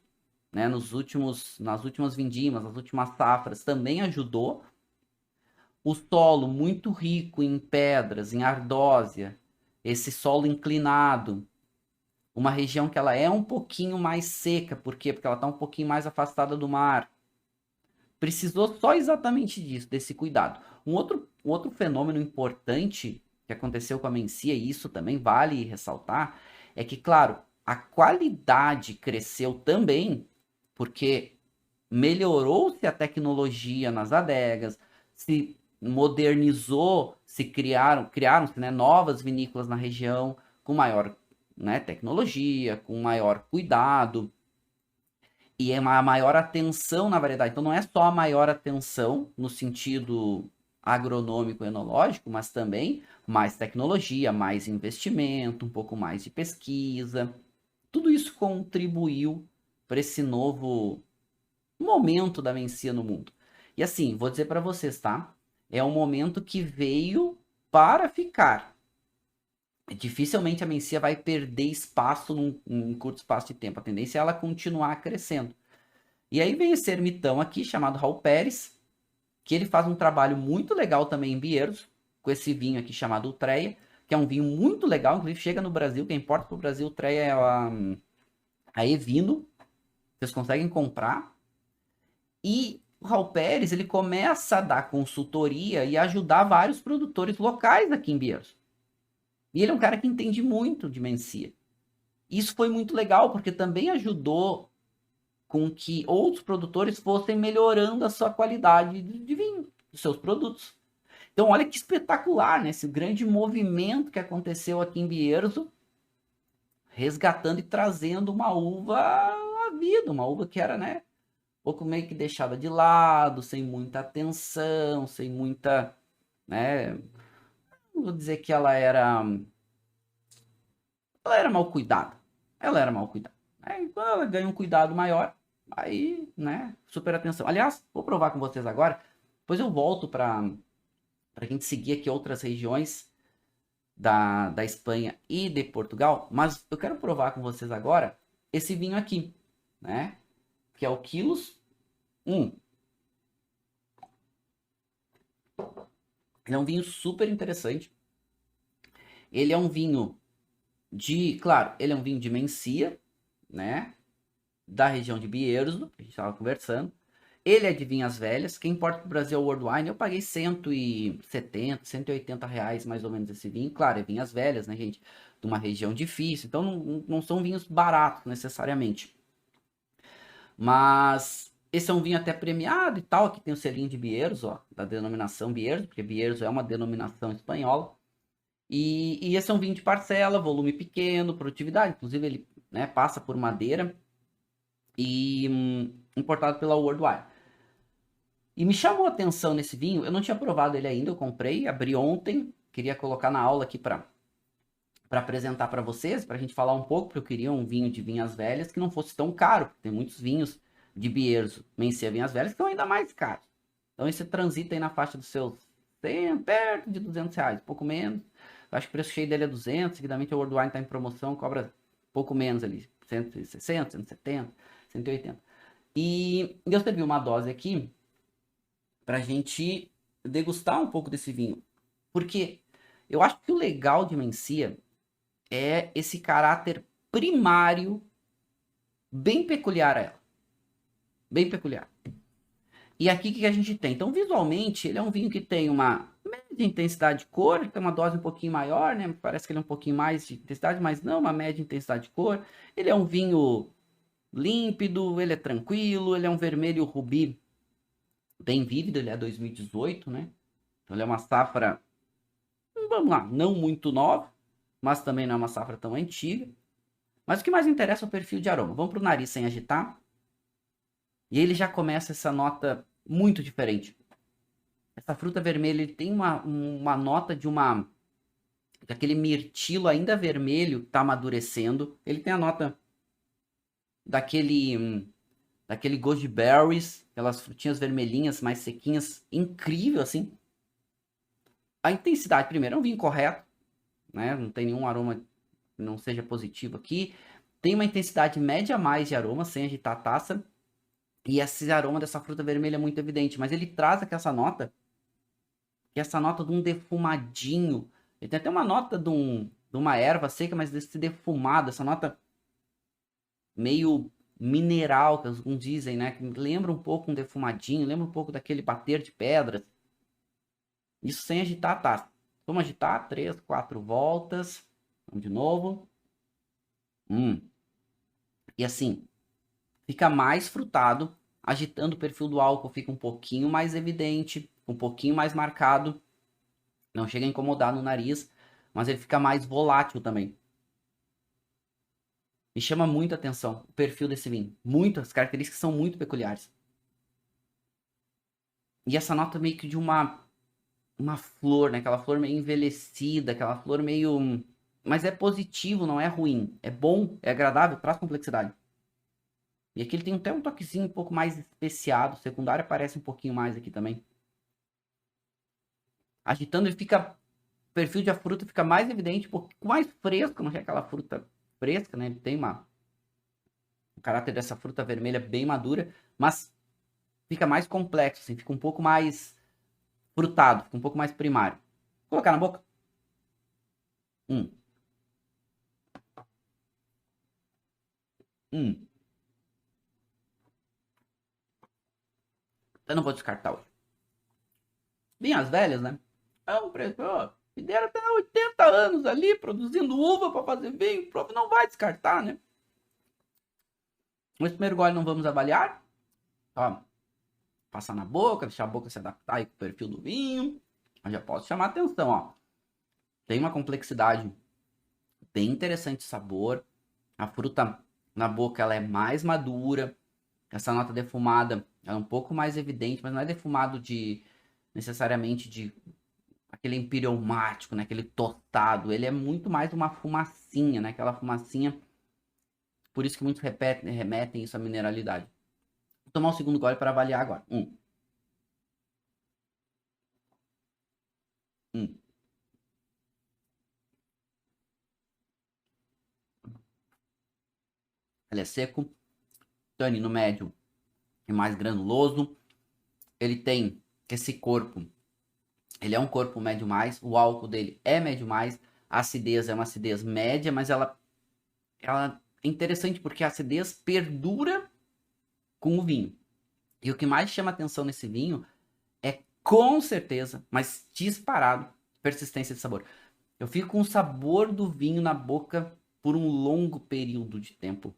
né, nas últimas vindimas, nas últimas safras, também ajudou. O solo muito rico em pedras, em ardósia, esse solo inclinado, uma região que ela é um pouquinho mais seca, por quê? Porque ela está um pouquinho mais afastada do mar. Precisou só exatamente disso, desse cuidado. Um outro fenômeno importante que aconteceu com a Mencia, e isso também vale ressaltar, é que, claro, a qualidade cresceu também, porque melhorou-se a tecnologia nas adegas, se modernizou, criaram-se, né, novas vinícolas na região com maior, né, tecnologia, com maior cuidado e é uma maior atenção na variedade. Então não é só a maior atenção no sentido agronômico e enológico, mas também mais tecnologia, mais investimento, um pouco mais de pesquisa. Tudo isso contribuiu para esse novo momento da Mencia no mundo. E assim, vou dizer para vocês, tá? É um momento que veio para ficar. Dificilmente a Mencia vai perder espaço num curto espaço de tempo. A tendência é ela continuar crescendo. E aí vem esse ermitão aqui, chamado Raul Pérez, que ele faz um trabalho muito legal também em Bierzo, com esse vinho aqui chamado Ultreia, que é um vinho muito legal, inclusive chega no Brasil, quem importa para o Brasil, Ultreia é a Evino, vocês conseguem comprar. E o Raul Pérez, ele começa a dar consultoria e ajudar vários produtores locais aqui em Bierzo. E ele é um cara que entende muito de Mencia. Isso foi muito legal, porque também ajudou com que outros produtores fossem melhorando a sua qualidade de vinho, dos seus produtos. Então, olha que espetacular, né? Esse grande movimento que aconteceu aqui em Bierzo, resgatando e trazendo uma uva à vida, uma uva que era, né, um pouco meio que deixada de lado, sem muita atenção, sem muita, né, não vou dizer que ela era mal cuidada. Ela era mal cuidada. Aí, quando ela ganha um cuidado maior, aí, né, super atenção. Aliás, vou provar com vocês agora, depois eu volto para a gente seguir aqui outras regiões da Espanha e de Portugal, mas eu quero provar com vocês agora esse vinho aqui, né, que é o Quilos 1. Ele é um vinho super interessante. Ele é um vinho claro, ele é um vinho de Mencia, né, da região de Bierzo, que a gente estava conversando. Ele é de vinhas velhas. Quem importa para o Brasil é o World Wine. Eu paguei 170, 180 reais mais ou menos esse vinho. Claro, é vinhas velhas, né, gente? De uma região difícil. Então não são vinhos baratos necessariamente. Mas Esse é um vinho até premiado e tal. Aqui tem o selinho de Bierzo, ó, da denominação Bierzo, porque Bierzo é uma denominação espanhola. E esse é um vinho de parcela, volume pequeno, produtividade. Inclusive, ele, né, passa por madeira e importado pela Worldwide. E me chamou a atenção nesse vinho, eu não tinha provado ele ainda, eu comprei, abri ontem, queria colocar na aula aqui para apresentar para vocês, para a gente falar um pouco, porque eu queria um vinho de vinhas velhas que não fosse tão caro, porque tem muitos vinhos de Bierzo, Mencia Vinhas Velhas, que são ainda mais caros. Então esse transita aí na faixa dos seus 100, perto de R$ 200, pouco menos. Eu acho que o preço cheio dele é 200, seguidamente o World Wine está em promoção, cobra pouco menos ali, 160, 170, 180. E eu servi uma dose aqui pra gente degustar um pouco desse vinho. Porque eu acho que o legal de Mencia é esse caráter primário bem peculiar a ela. Bem peculiar. E aqui o que a gente tem? Então, visualmente, ele é um vinho que tem uma média intensidade de cor, tem uma dose um pouquinho maior, né? Parece que ele é um pouquinho mais de intensidade, mas não uma média intensidade de cor. Ele é um vinho límpido, ele é tranquilo, ele é um vermelho rubi bem vívido, ele é 2018, né? Então ele é uma safra, vamos lá, não muito nova, mas também não é uma safra tão antiga. Mas o que mais interessa é o perfil de aroma. Vamos para o nariz sem agitar. E ele já começa essa nota muito diferente. Essa fruta vermelha ele tem uma nota daquele mirtilo ainda vermelho que está amadurecendo. Ele tem a nota daquele goji berries, aquelas frutinhas vermelhinhas mais sequinhas, incrível assim. A intensidade, primeiro, é um vinho correto, né? Não tem nenhum aroma que não seja positivo aqui. Tem uma intensidade média a mais de aroma, sem agitar a taça. E esse aroma dessa fruta vermelha é muito evidente, mas ele traz aqui essa nota, que é essa nota de um defumadinho. Ele tem até uma nota de uma erva seca, mas desse defumado, essa nota meio mineral, que alguns dizem, né? Que lembra um pouco um defumadinho, lembra um pouco daquele bater de pedras. Isso sem agitar a taça. Vamos agitar 3, 4 voltas. Vamos de novo. E assim, fica mais frutado, agitando o perfil do álcool, fica um pouquinho mais evidente, um pouquinho mais marcado. Não chega a incomodar no nariz, mas ele fica mais volátil também. Me chama muita atenção o perfil desse vinho. Muitas características são muito peculiares. E essa nota meio que de uma flor, né? Aquela flor meio envelhecida, aquela flor meio... Mas é positivo, não é ruim. É bom, é agradável, traz complexidade. E aqui ele tem até um toquezinho um pouco mais especiado. O secundário aparece um pouquinho mais aqui também. Agitando, ele fica... O perfil de a fruta fica mais evidente, um pouco mais fresco. Não é aquela fruta fresca, né? Ele tem o caráter dessa fruta vermelha bem madura. Mas fica mais complexo, assim. Fica um pouco mais frutado. Fica um pouco mais primário. Vou colocar na boca. Hum. Hum. Eu não vou descartar hoje. Vinhas velhas, né? É um preço, ó. Me deram até 80 anos ali produzindo uva para fazer vinho. O prof não vai descartar, né? Nesse primeiro gole não vamos avaliar. Ó, passar na boca, deixar a boca se adaptar aí com o perfil do vinho. Eu já posso chamar a atenção, ó. Tem uma complexidade bem interessante de sabor. A fruta na boca ela é mais madura. Essa nota defumada ela é um pouco mais evidente, mas não é defumado de necessariamente de aquele empireumático, né? Aquele tostado. Ele é muito mais uma fumacinha, né? Aquela fumacinha. Por isso que muitos remetem isso à mineralidade. Vou tomar um segundo gole para avaliar agora. Hum. Ele é seco, tanino médio e mais granuloso. Ele tem esse corpo. Ele é um corpo médio mais. O álcool dele é médio mais. A acidez é uma acidez média, mas ela é interessante porque a acidez perdura com o vinho. E o que mais chama atenção nesse vinho é com certeza, mas disparado, persistência de sabor. Eu fico com o sabor do vinho na boca por um longo período de tempo.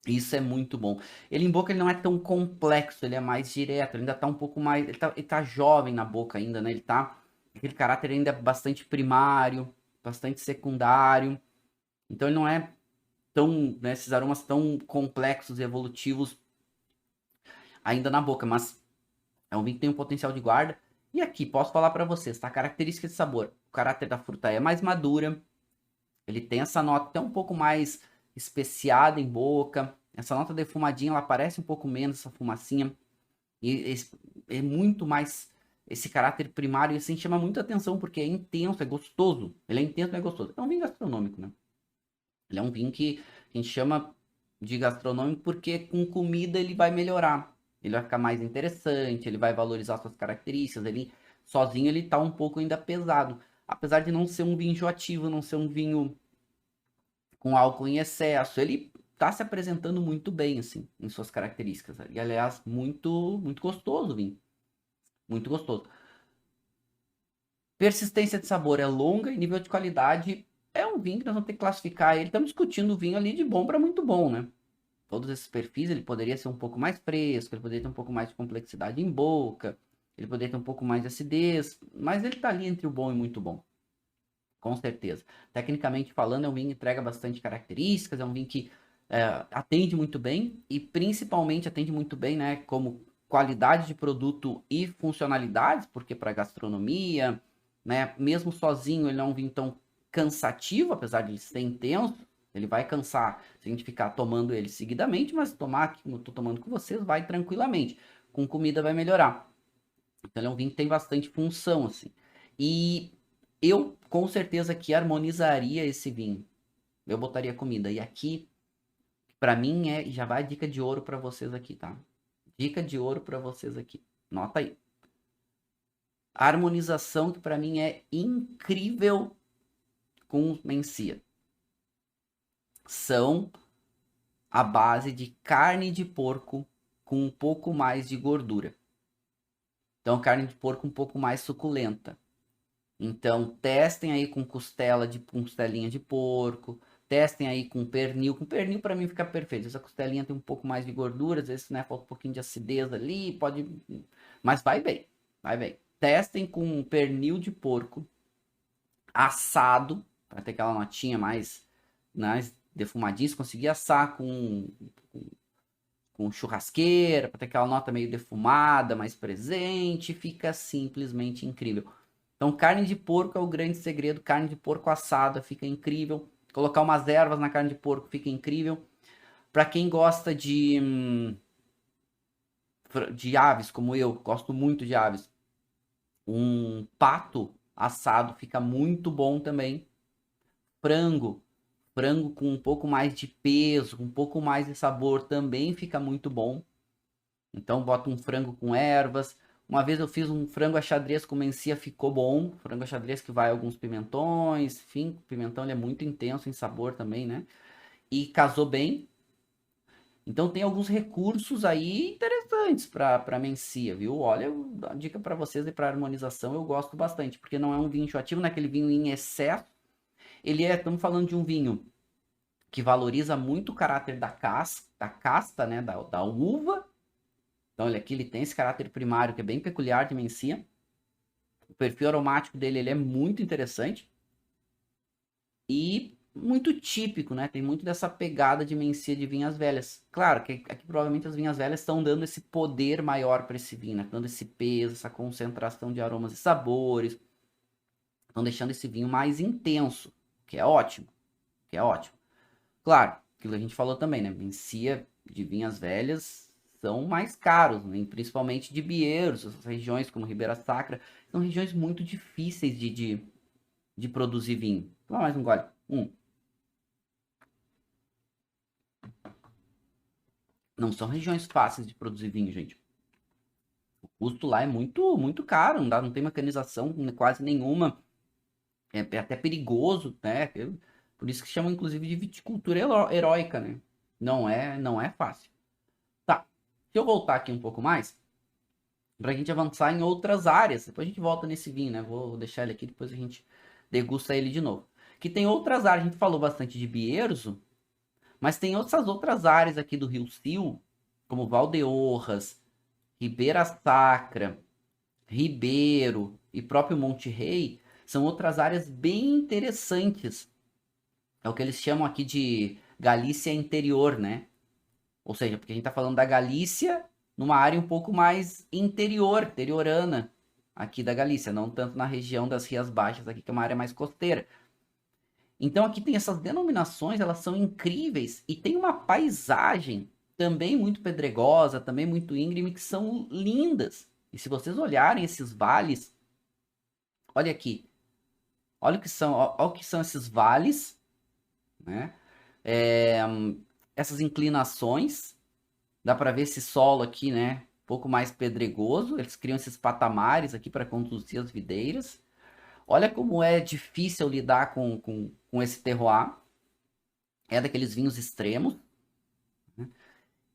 Isso é muito bom. Ele em boca ele não é tão complexo, ele é mais direto, ele ainda tá um pouco mais. Ele tá jovem na boca ainda, né? Ele tá. Aquele caráter ainda é bastante primário, bastante secundário. Então ele não é tão, né, esses aromas tão complexos e evolutivos ainda na boca, mas é um vinho que tem um potencial de guarda. E aqui, posso falar para vocês, tá? Característica de sabor. O caráter da fruta é mais madura, ele tem essa nota até um pouco mais especiada em boca. Essa nota defumadinha, ela parece um pouco menos essa fumacinha. E é muito mais esse caráter primário. E assim chama muita atenção porque é intenso, é gostoso. Ele é intenso, é gostoso. É um vinho gastronômico, né? Ele é um vinho que a gente chama de gastronômico porque com comida ele vai melhorar. Ele vai ficar mais interessante, ele vai valorizar suas características. Ele sozinho ele tá um pouco ainda pesado. Apesar de não ser um vinho enjoativo, não ser um vinho com álcool em excesso, ele tá se apresentando muito bem, assim, em suas características. E, aliás, muito gostoso o vinho. Muito gostoso. Persistência de sabor é longa e nível de qualidade é um vinho que nós vamos ter que classificar ele. Estamos discutindo o vinho ali de bom para muito bom, né? Todos esses perfis, ele poderia ser um pouco mais fresco, ele poderia ter um pouco mais de complexidade em boca, ele poderia ter um pouco mais de acidez, mas ele tá ali entre o bom e muito bom. Com certeza. Tecnicamente falando, é um vinho que entrega bastante características, é um vinho que atende muito bem e principalmente atende muito bem, né, como qualidade de produto e funcionalidades, porque para gastronomia, né, mesmo sozinho ele não é um vinho tão cansativo, apesar de ser intenso, ele vai cansar se a gente ficar tomando ele seguidamente, mas tomar aqui, como eu estou tomando com vocês, vai tranquilamente. Com comida vai melhorar. Então ele é um vinho que tem bastante função, assim. E eu, com certeza, que harmonizaria esse vinho. Eu botaria comida. E aqui, pra mim, já vai a dica de ouro pra vocês aqui, tá? Dica de ouro pra vocês aqui. Nota aí. A harmonização que pra mim é incrível com Mencia. São a base de carne de porco com um pouco mais de gordura. Então, carne de porco um pouco mais suculenta. Então, testem aí com costelinha de porco, testem aí com pernil. Com pernil, para mim, fica perfeito. Essa costelinha tem um pouco mais de gordura, às vezes, né, falta um pouquinho de acidez ali, pode. Mas vai bem, vai bem. Testem com pernil de porco assado, para ter aquela notinha mais defumadinha. Se conseguir assar com churrasqueira, para ter aquela nota meio defumada, mais presente, fica simplesmente incrível. Então, carne de porco é o grande segredo. Carne de porco assada fica incrível. Colocar umas ervas na carne de porco fica incrível. Para quem gosta de aves, como eu, gosto muito de aves, um pato assado fica muito bom também. Frango, frango com um pouco mais de peso, um pouco mais de sabor também fica muito bom. Então bota um frango com ervas. Uma vez eu fiz um frango a xadrez com mencia, ficou bom. Frango a xadrez que vai alguns pimentões, enfim, o pimentão ele é muito intenso em sabor também, né? E casou bem. Então tem alguns recursos aí interessantes para mencia, viu? Olha, a dica para vocês e para harmonização eu gosto bastante, porque não é um vinho enjoativo, naquele vinho em excesso. Estamos falando de um vinho que valoriza muito o caráter da casta, né, da uva. Então ele tem esse caráter primário que é bem peculiar de mencia. O perfil aromático dele ele é muito interessante e muito típico, né? Tem muito dessa pegada de mencia de vinhas velhas. Claro que aqui provavelmente as vinhas velhas estão dando esse poder maior para esse vinho, né? Dando esse peso, essa concentração de aromas e sabores. Estão deixando esse vinho mais intenso, que é ótimo, que é ótimo. Claro, aquilo que a gente falou também, né? Mencia de vinhas velhas são mais caros, né? Principalmente de Bieiros, essas regiões como Ribeira Sacra, são regiões muito difíceis de produzir vinho. Vamos mais um gole. Não são regiões fáceis de produzir vinho, gente. O custo lá é muito caro, não tem mecanização quase nenhuma. É até perigoso, né? Por isso que chamam, inclusive, de viticultura heróica, né? Não é fácil. Tá, se eu voltar aqui um pouco mais, pra gente avançar em outras áreas. Depois a gente volta nesse vinho, né? Vou deixar ele aqui, depois a gente degusta ele de novo. Que tem outras áreas, a gente falou bastante de Bierzo, Mas tem essas outras áreas aqui do Rio Sil, como Valdeorras, Ribeira Sacra, Ribeiro e próprio Monte Rei, são outras áreas bem interessantes. É o que eles chamam aqui de Galícia interior, né? Ou seja, porque a gente está falando da Galícia numa área um pouco mais interiorana aqui da Galícia, não tanto na região das Rias Baixas aqui, que é uma área mais costeira. Então aqui tem essas denominações, elas são incríveis e tem uma paisagem também muito pedregosa, também muito íngreme, que são lindas. E se vocês olharem esses vales, olha aqui, olha o que são esses vales, né? É, essas inclinações, dá para ver esse solo aqui, né? Um pouco mais pedregoso, eles criam esses patamares aqui para conduzir as videiras. Olha como é difícil lidar com esse terroir. É daqueles vinhos extremos. Né?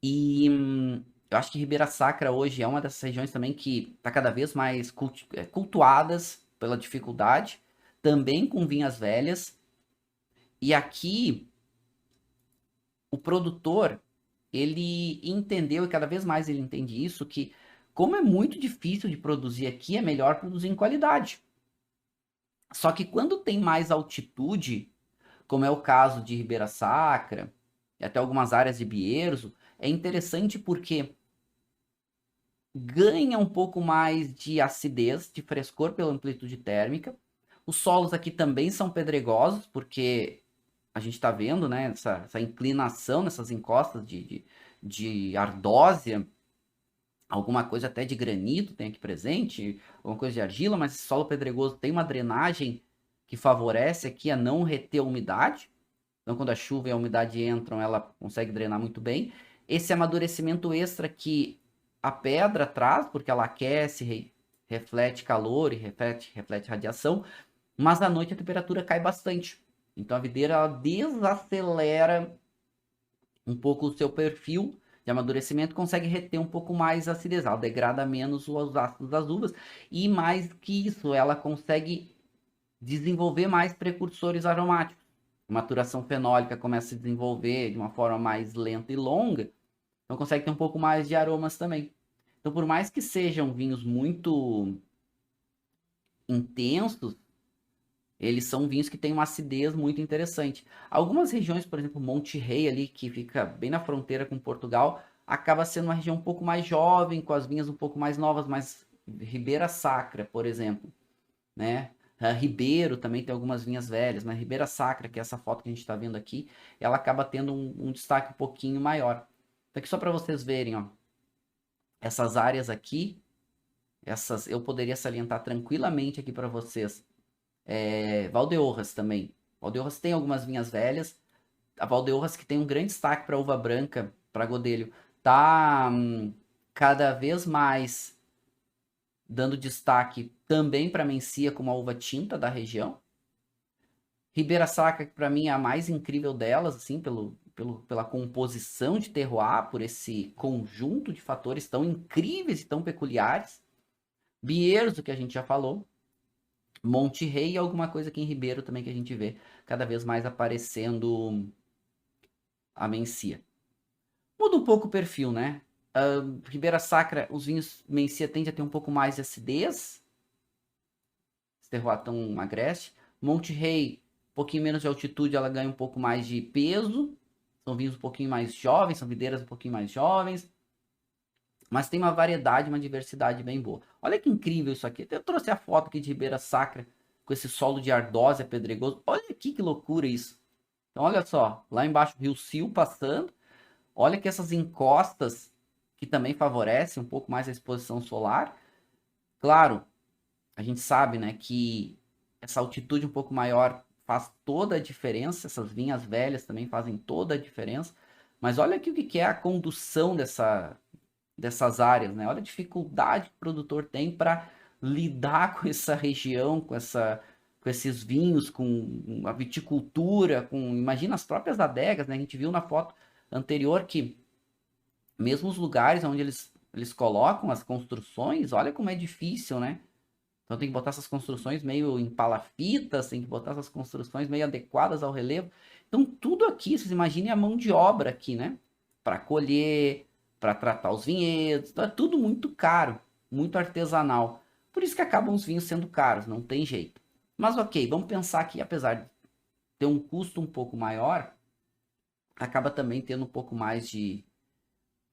E eu acho que Ribeira Sacra hoje é uma dessas regiões também que está cada vez mais cultuadas pela dificuldade. Também com vinhas velhas. E aqui, o produtor, ele entendeu, e cada vez mais ele entende isso, que como é muito difícil de produzir aqui, é melhor produzir em qualidade. Só que quando tem mais altitude, como é o caso de Ribeira Sacra, e até algumas áreas de Bierzo, é interessante porque ganha um pouco mais de acidez, de frescor pela amplitude térmica. Os solos aqui também são pedregosos, porque a gente está vendo, né, essa inclinação nessas encostas de ardósia, alguma coisa até de granito tem aqui presente, alguma coisa de argila, mas esse solo pedregoso tem uma drenagem que favorece aqui a não reter a umidade. Então, quando a chuva e a umidade entram, ela consegue drenar muito bem. Esse amadurecimento extra que a pedra traz, porque ela aquece, reflete calor e reflete radiação, mas à noite a temperatura cai bastante. Então, a videira ela desacelera um pouco o seu perfil de amadurecimento, consegue reter um pouco mais a acidez, ela degrada menos os ácidos das uvas, e mais que isso, ela consegue desenvolver mais precursores aromáticos. A maturação fenólica começa a se desenvolver de uma forma mais lenta e longa, então consegue ter um pouco mais de aromas também. Então, por mais que sejam vinhos muito intensos, eles são vinhos que têm uma acidez muito interessante. Algumas regiões, por exemplo, Monte Rei ali, que fica bem na fronteira com Portugal, acaba sendo uma região um pouco mais jovem, com as vinhas um pouco mais novas, mas Ribeira Sacra, por exemplo, né? Ribeiro também tem algumas vinhas velhas, mas Ribeira Sacra, que é essa foto que a gente está vendo aqui, ela acaba tendo um destaque um pouquinho maior. Então aqui só para vocês verem, ó, essas áreas aqui, essas eu poderia salientar tranquilamente aqui para vocês. Valdeorras também. Valdeorras tem algumas vinhas velhas. A Valdeorras que tem um grande destaque para uva branca, para Godelho, tá cada vez mais dando destaque também para Mencia como a uva tinta da região. Ribeira Sacra, que para mim é a mais incrível delas, assim, pela composição de terroir, por esse conjunto de fatores tão incríveis e tão peculiares. Bierzo, que a gente já falou. Monte Rei e alguma coisa aqui em Ribeiro também que a gente vê cada vez mais aparecendo a Mencia. Muda um pouco o perfil, né? Ribeira Sacra, os vinhos Mencia tendem a ter um pouco mais de acidez. Esse terroir tão agreste. Monte Rei, um pouquinho menos de altitude, ela ganha um pouco mais de peso. São vinhos um pouquinho mais jovens, são videiras um pouquinho mais jovens. Mas tem uma variedade, uma diversidade bem boa. Olha que incrível isso aqui. Eu trouxe a foto aqui de Ribeira Sacra, com esse solo de ardósia pedregoso. Olha aqui que loucura isso. Então, olha só, lá embaixo o Rio Sil passando. Olha que essas encostas, que também favorecem um pouco mais a exposição solar. Claro, a gente sabe, né, que essa altitude um pouco maior faz toda a diferença. Essas vinhas velhas também fazem toda a diferença. Mas olha aqui o que é a condução dessas áreas, né? Olha a dificuldade que o produtor tem para lidar com essa região, com esses vinhos, com a viticultura, imagina as próprias adegas, né? A gente viu na foto anterior que mesmo os lugares onde eles colocam as construções, olha como é difícil, né? Então tem que botar essas construções meio em palafitas, tem que botar essas construções meio adequadas ao relevo. Então, tudo aqui, vocês imaginem a mão de obra aqui, né? Para colher, para tratar os vinhedos, então é tudo muito caro, muito artesanal. Por isso que acabam os vinhos sendo caros, não tem jeito. Mas ok, vamos pensar que apesar de ter um custo um pouco maior, acaba também tendo um pouco mais de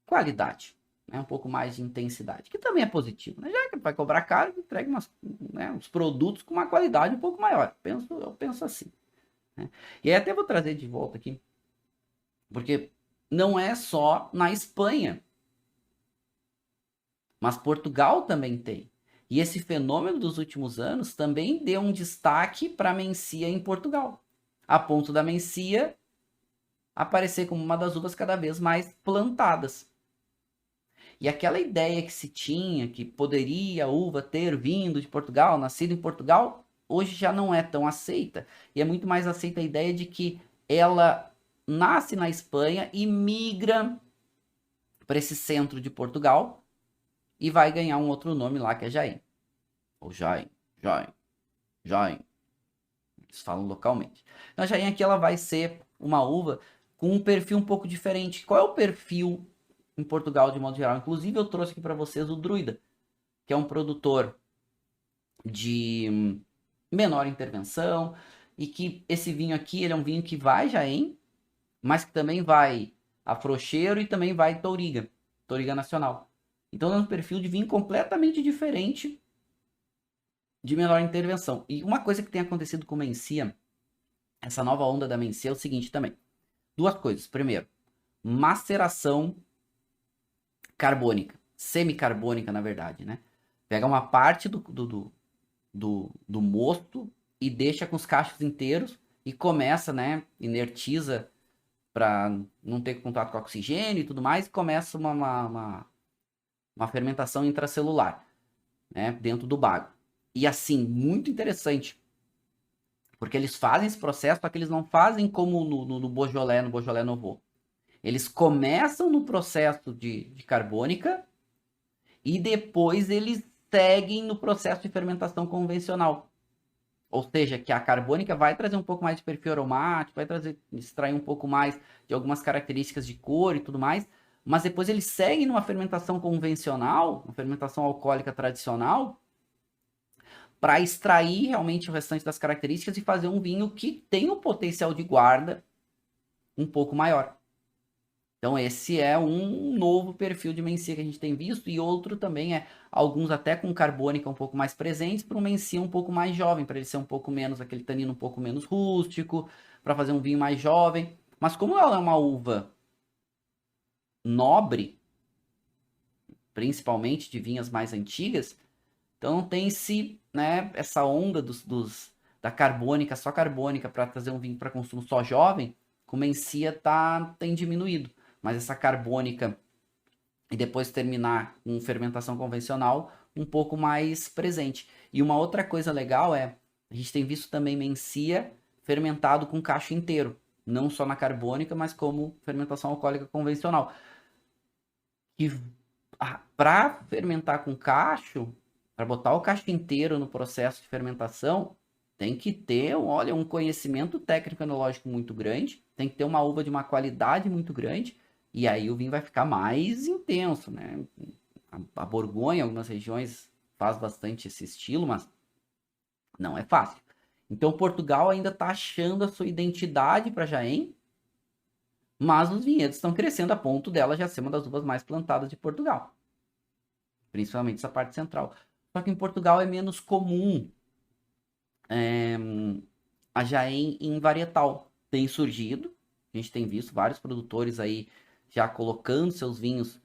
qualidade, né? Um pouco mais de intensidade, que também é positivo, né? Já que vai cobrar caro, entrega uns produtos com uma qualidade um pouco maior. Eu penso assim, né? E aí até vou trazer de volta aqui, porque não é só na Espanha, mas Portugal também tem. E esse fenômeno dos últimos anos também deu um destaque para a Mencia em Portugal, a ponto da Mencia aparecer como uma das uvas cada vez mais plantadas. E aquela ideia que se tinha que poderia a uva ter vindo de Portugal, nascido em Portugal, hoje já não é tão aceita. E é muito mais aceita a ideia de que ela nasce na Espanha e migra para esse centro de Portugal e vai ganhar um outro nome lá que é Jaén. Ou Jaén. Eles falam localmente. Então a Jaén aqui ela vai ser uma uva com um perfil um pouco diferente. Qual é o perfil em Portugal de modo geral? Inclusive eu trouxe aqui para vocês o Druida, que é um produtor de menor intervenção e que esse vinho aqui ele é um vinho que vai Jaén, mas que também vai Afrocheiro e também vai Touriga Nacional. Então é um perfil de vinho completamente diferente de menor intervenção. E uma coisa que tem acontecido com Mencia, essa nova onda da Mencia é o seguinte também. Duas coisas. Primeiro, maceração carbônica, semicarbônica na verdade, né? Pega uma parte do mosto e deixa com os cachos inteiros e começa, né? Inertiza para não ter contato com oxigênio e tudo mais, e começa uma fermentação intracelular, né? Dentro do bago. E assim, muito interessante, porque eles fazem esse processo, só que eles não fazem como no Beaujolais, no Beaujolais Nouveau. Eles começam no processo de carbônica e depois eles seguem no processo de fermentação convencional. Ou seja, que a carbônica vai trazer um pouco mais de perfil aromático, vai extrair um pouco mais de algumas características de cor e tudo mais, mas depois eles seguem numa fermentação convencional, uma fermentação alcoólica tradicional, para extrair realmente o restante das características e fazer um vinho que tem um potencial de guarda um pouco maior. Então esse é um novo perfil de Mencia que a gente tem visto, e outro também é alguns até com carbônica um pouco mais presentes para um Mencia um pouco mais jovem, para ele ser um pouco menos, aquele tanino um pouco menos rústico, para fazer um vinho mais jovem. Mas como ela é uma uva nobre, principalmente de vinhas mais antigas, então não tem né, essa onda da carbônica, só carbônica, para trazer um vinho para consumo só jovem, com Mencia tem diminuído. Mas essa carbônica e depois terminar com fermentação convencional um pouco mais presente. E uma outra coisa legal a gente tem visto também Mencia fermentado com cacho inteiro, não só na carbônica, mas como fermentação alcoólica convencional. E para fermentar com cacho, para botar o cacho inteiro no processo de fermentação, tem que ter, olha, um conhecimento técnico enológico muito grande, tem que ter uma uva de uma qualidade muito grande, e aí o vinho vai ficar mais intenso, né? A Borgonha, em algumas regiões, faz bastante esse estilo, mas não é fácil. Então Portugal ainda está achando a sua identidade para Jaén, mas os vinhedos estão crescendo a ponto dela já ser uma das uvas mais plantadas de Portugal. Principalmente essa parte central. Só que em Portugal é menos comum a Jaén em varietal. Tem surgido, a gente tem visto vários produtores aí já colocando seus vinhos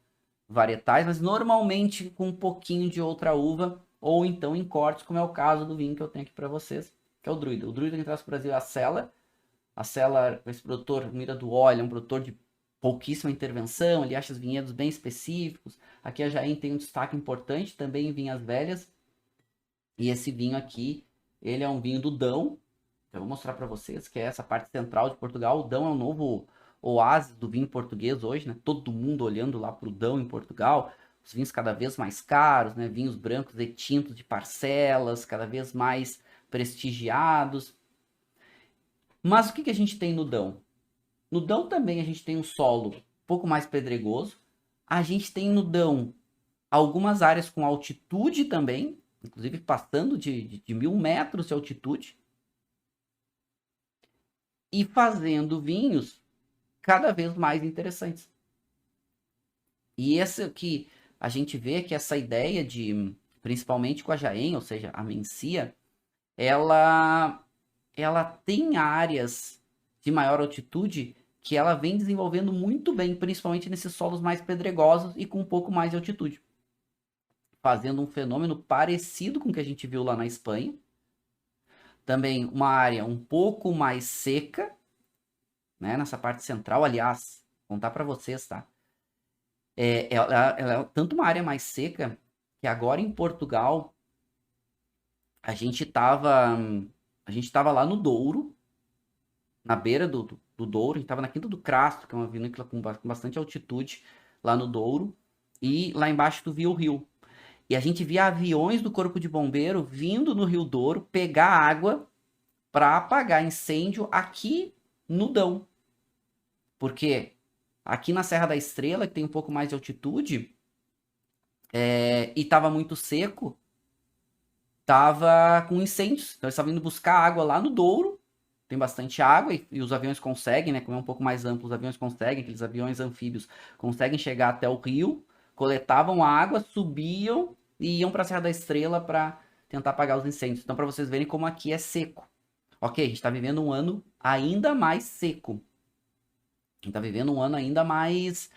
varietais, mas normalmente com um pouquinho de outra uva, ou então em cortes, como é o caso do vinho que eu tenho aqui para vocês, que é o Druida. O Druida que traz para o Brasil é a Cella. A Cella, esse produtor, Mira do Óleo, é um produtor de pouquíssima intervenção, ele acha os vinhedos bem específicos. Aqui a Jaén tem um destaque importante também em vinhas velhas. E esse vinho aqui, ele é um vinho do Dão. Eu vou mostrar para vocês que é essa parte central de Portugal. O Dão é o novo oásis do vinho português hoje, né? Todo mundo olhando lá para o Dão em Portugal. Os vinhos cada vez mais caros, né? Vinhos brancos e tintos de parcelas, cada vez mais prestigiados. Mas o que a gente tem no Dão? No Dão também a gente tem um solo um pouco mais pedregoso. A gente tem no Dão algumas áreas com altitude também, inclusive passando de 1.000 metros de altitude. E fazendo vinhos cada vez mais interessantes. E essa que a gente vê que essa ideia de, principalmente com a Jaen, ou seja, a Mencia, ela tem áreas de maior altitude que ela vem desenvolvendo muito bem, principalmente nesses solos mais pedregosos e com um pouco mais de altitude. Fazendo um fenômeno parecido com o que a gente viu lá na Espanha. Também uma área um pouco mais seca, né, nessa parte central. Aliás, vou contar para vocês, tá? Ela é tanto uma área mais seca que agora em Portugal a gente tava lá no Douro, na beira do Douro, a gente tava na Quinta do Crasto, que é uma vinícola com bastante altitude lá no Douro, e lá embaixo tu via o rio. E a gente via aviões do Corpo de Bombeiro vindo no Rio Douro pegar água para apagar incêndio aqui no Dão. Porque aqui na Serra da Estrela, que tem um pouco mais de altitude, e estava muito seco, tava com incêndios. Então eles estavam indo buscar água lá no Douro, tem bastante água e os aviões conseguem, né? Como é um pouco mais amplo, os aviões conseguem, aqueles aviões anfíbios conseguem chegar até o rio, coletavam água, subiam e iam para a Serra da Estrela para tentar apagar os incêndios. Então, para vocês verem como aqui é seco. Ok, a gente está vivendo um ano ainda mais seco. A gente está vivendo um ano ainda mais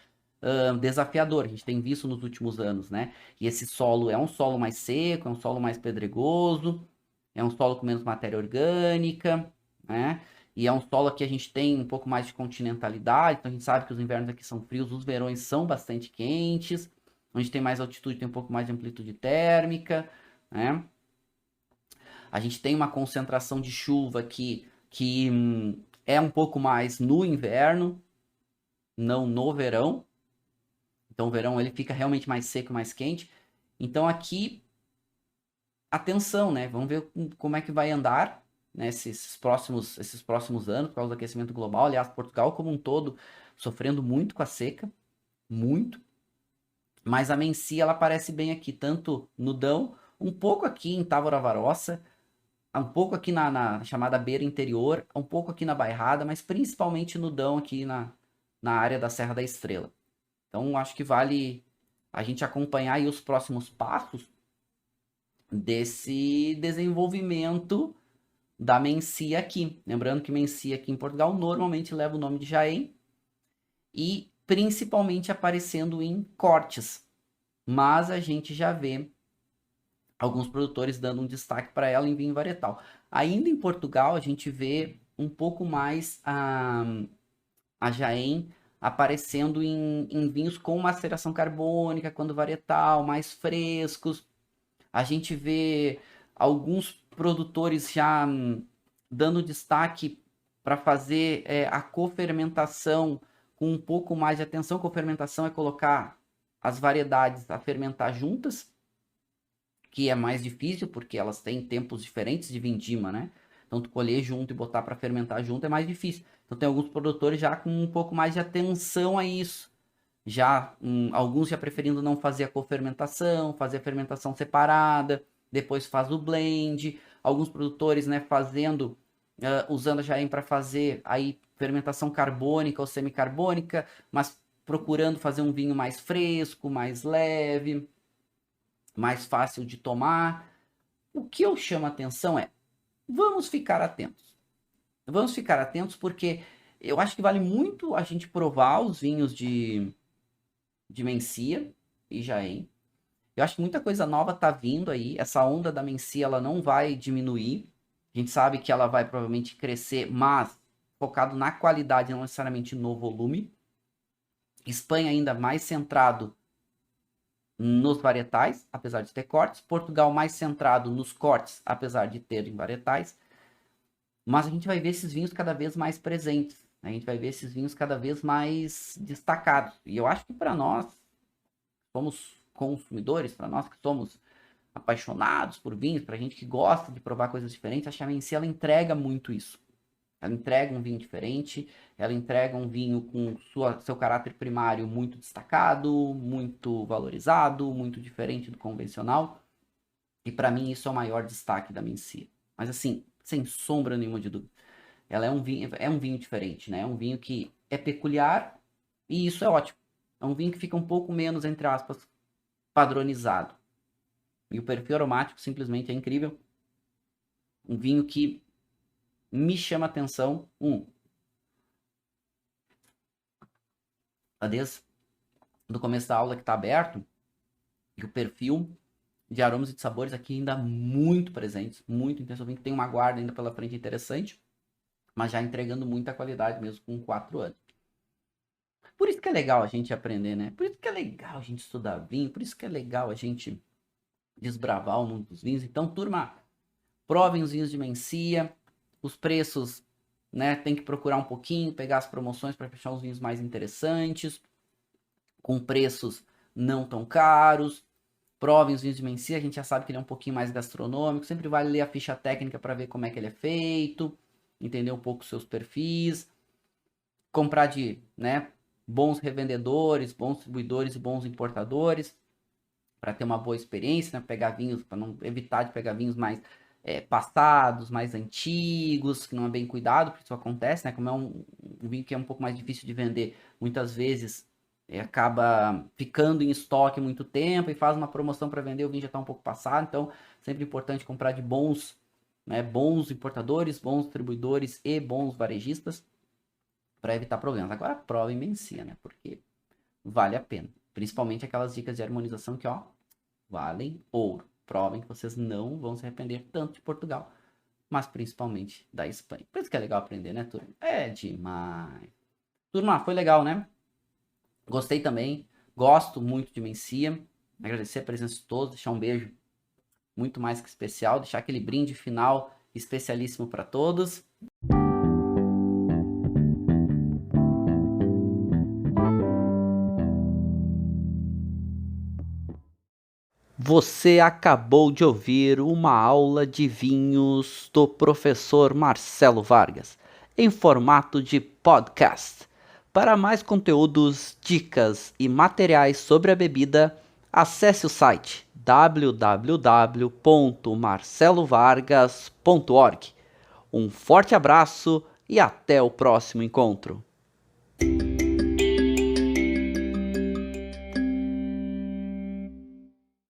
desafiador. A gente tem visto nos últimos anos, né? E esse solo é um solo mais seco, é um solo mais pedregoso, é um solo com menos matéria orgânica, né? E é um solo que a gente tem um pouco mais de continentalidade, então a gente sabe que os invernos aqui são frios, os verões são bastante quentes. Onde tem mais altitude tem um pouco mais de amplitude térmica, né? A gente tem uma concentração de chuva aqui que é um pouco mais no inverno, não no verão. Então o verão ele fica realmente mais seco, mais quente. Então aqui, atenção, né? Vamos ver como é que vai andar, né, esses próximos anos por causa do aquecimento global. Aliás, Portugal como um todo sofrendo muito com a seca, muito. Mas a Mencia ela aparece bem aqui, tanto no Dão, um pouco aqui em Távora Varossa, um pouco aqui na chamada beira interior, um pouco aqui na Bairrada, mas principalmente no Dão aqui na área da Serra da Estrela. Então, acho que vale a gente acompanhar aí os próximos passos desse desenvolvimento da Mencia aqui. Lembrando que Mencia aqui em Portugal normalmente leva o nome de Jaén e principalmente aparecendo em cortes. Mas a gente já vê alguns produtores dando um destaque para ela em vinho varietal. Ainda em Portugal, a gente vê um pouco mais a Jaén aparecendo em vinhos com maceração carbônica, quando varietal, mais frescos. A gente vê alguns produtores já dando destaque para fazer a cofermentação com um pouco mais de atenção. Cofermentação é colocar as variedades a fermentar juntas, que é mais difícil porque elas têm tempos diferentes de vindima, né? Então, tu colher junto e botar para fermentar junto é mais difícil. Então, tem alguns produtores já com um pouco mais de atenção a isso. Já alguns já preferindo não fazer a cofermentação, fazer a fermentação separada, depois faz o blend. Alguns produtores, né, fazendo, usando a Jaén para fazer aí fermentação carbônica ou semicarbônica, mas procurando fazer um vinho mais fresco, mais leve, mais fácil de tomar. O que eu chamo a atenção é, vamos ficar atentos. Vamos ficar atentos porque eu acho que vale muito a gente provar os vinhos de Mencia e Jaén. Eu acho que muita coisa nova tá vindo aí. Essa onda da Mencia ela não vai diminuir. A gente sabe que ela vai provavelmente crescer, mas focado na qualidade, não necessariamente no volume. Espanha ainda mais centrado nos varietais, apesar de ter cortes. Portugal mais centrado nos cortes, apesar de terem varietais. Mas a gente vai ver esses vinhos cada vez mais presentes. A gente vai ver esses vinhos cada vez mais destacados. E eu acho que para nós, somos consumidores, para nós que somos apaixonados por vinhos, para a gente que gosta de provar coisas diferentes, a Chavency ela entrega muito isso. Ela entrega um vinho diferente, ela entrega um vinho com seu caráter primário muito destacado, muito valorizado, muito diferente do convencional. E para mim isso é o maior destaque da Mencia. Mas assim, sem sombra nenhuma de dúvida. Ela é um vinho diferente, né? É um vinho que é peculiar e isso é ótimo. É um vinho que fica um pouco menos, entre aspas, padronizado. E o perfil aromático simplesmente é incrível. Um vinho que me chama a atenção. Desde do começo da aula que está aberto, e o perfil de aromas e de sabores aqui ainda muito presentes, muito intenso. O vinho que tem uma guarda ainda pela frente interessante, mas já entregando muita qualidade mesmo com 4 anos. Por isso que é legal a gente aprender, né? Por isso que é legal a gente estudar vinho, por isso que é legal a gente desbravar o mundo dos vinhos. Então, turma, provem os vinhos de Mencia, os preços, né? Tem que procurar um pouquinho, pegar as promoções para fechar os vinhos mais interessantes, com preços não tão caros. Provem os vinhos de Mencia, a gente já sabe que ele é um pouquinho mais gastronômico, sempre vale ler a ficha técnica para ver como é que ele é feito, entender um pouco os seus perfis, comprar de, né, bons revendedores, bons distribuidores e bons importadores, para ter uma boa experiência, né? Pegar vinhos, para não evitar de pegar vinhos mais passados, mais antigos, que não é bem cuidado, porque isso acontece, né? Como é um vinho que é um pouco mais difícil de vender, muitas vezes acaba ficando em estoque muito tempo e faz uma promoção para vender, o vinho já está um pouco passado, então sempre importante comprar de bons, né, bons importadores, bons distribuidores e bons varejistas para evitar problemas. Agora prova em Mencia, né? Porque vale a pena. Principalmente aquelas dicas de harmonização que, ó, valem ouro. Provem que vocês não vão se arrepender tanto de Portugal, mas principalmente da Espanha. Por isso que é legal aprender, né, turma? É demais. Turma, foi legal, né? Gostei também. Gosto muito de Mencia. Agradecer a presença de todos. Deixar um beijo muito mais que especial. Deixar aquele brinde final especialíssimo para todos. Você acabou de ouvir uma aula de vinhos do professor Marcelo Vargas, em formato de podcast. Para mais conteúdos, dicas e materiais sobre a bebida, acesse o site www.marcelovargas.org. Um forte abraço e até o próximo encontro.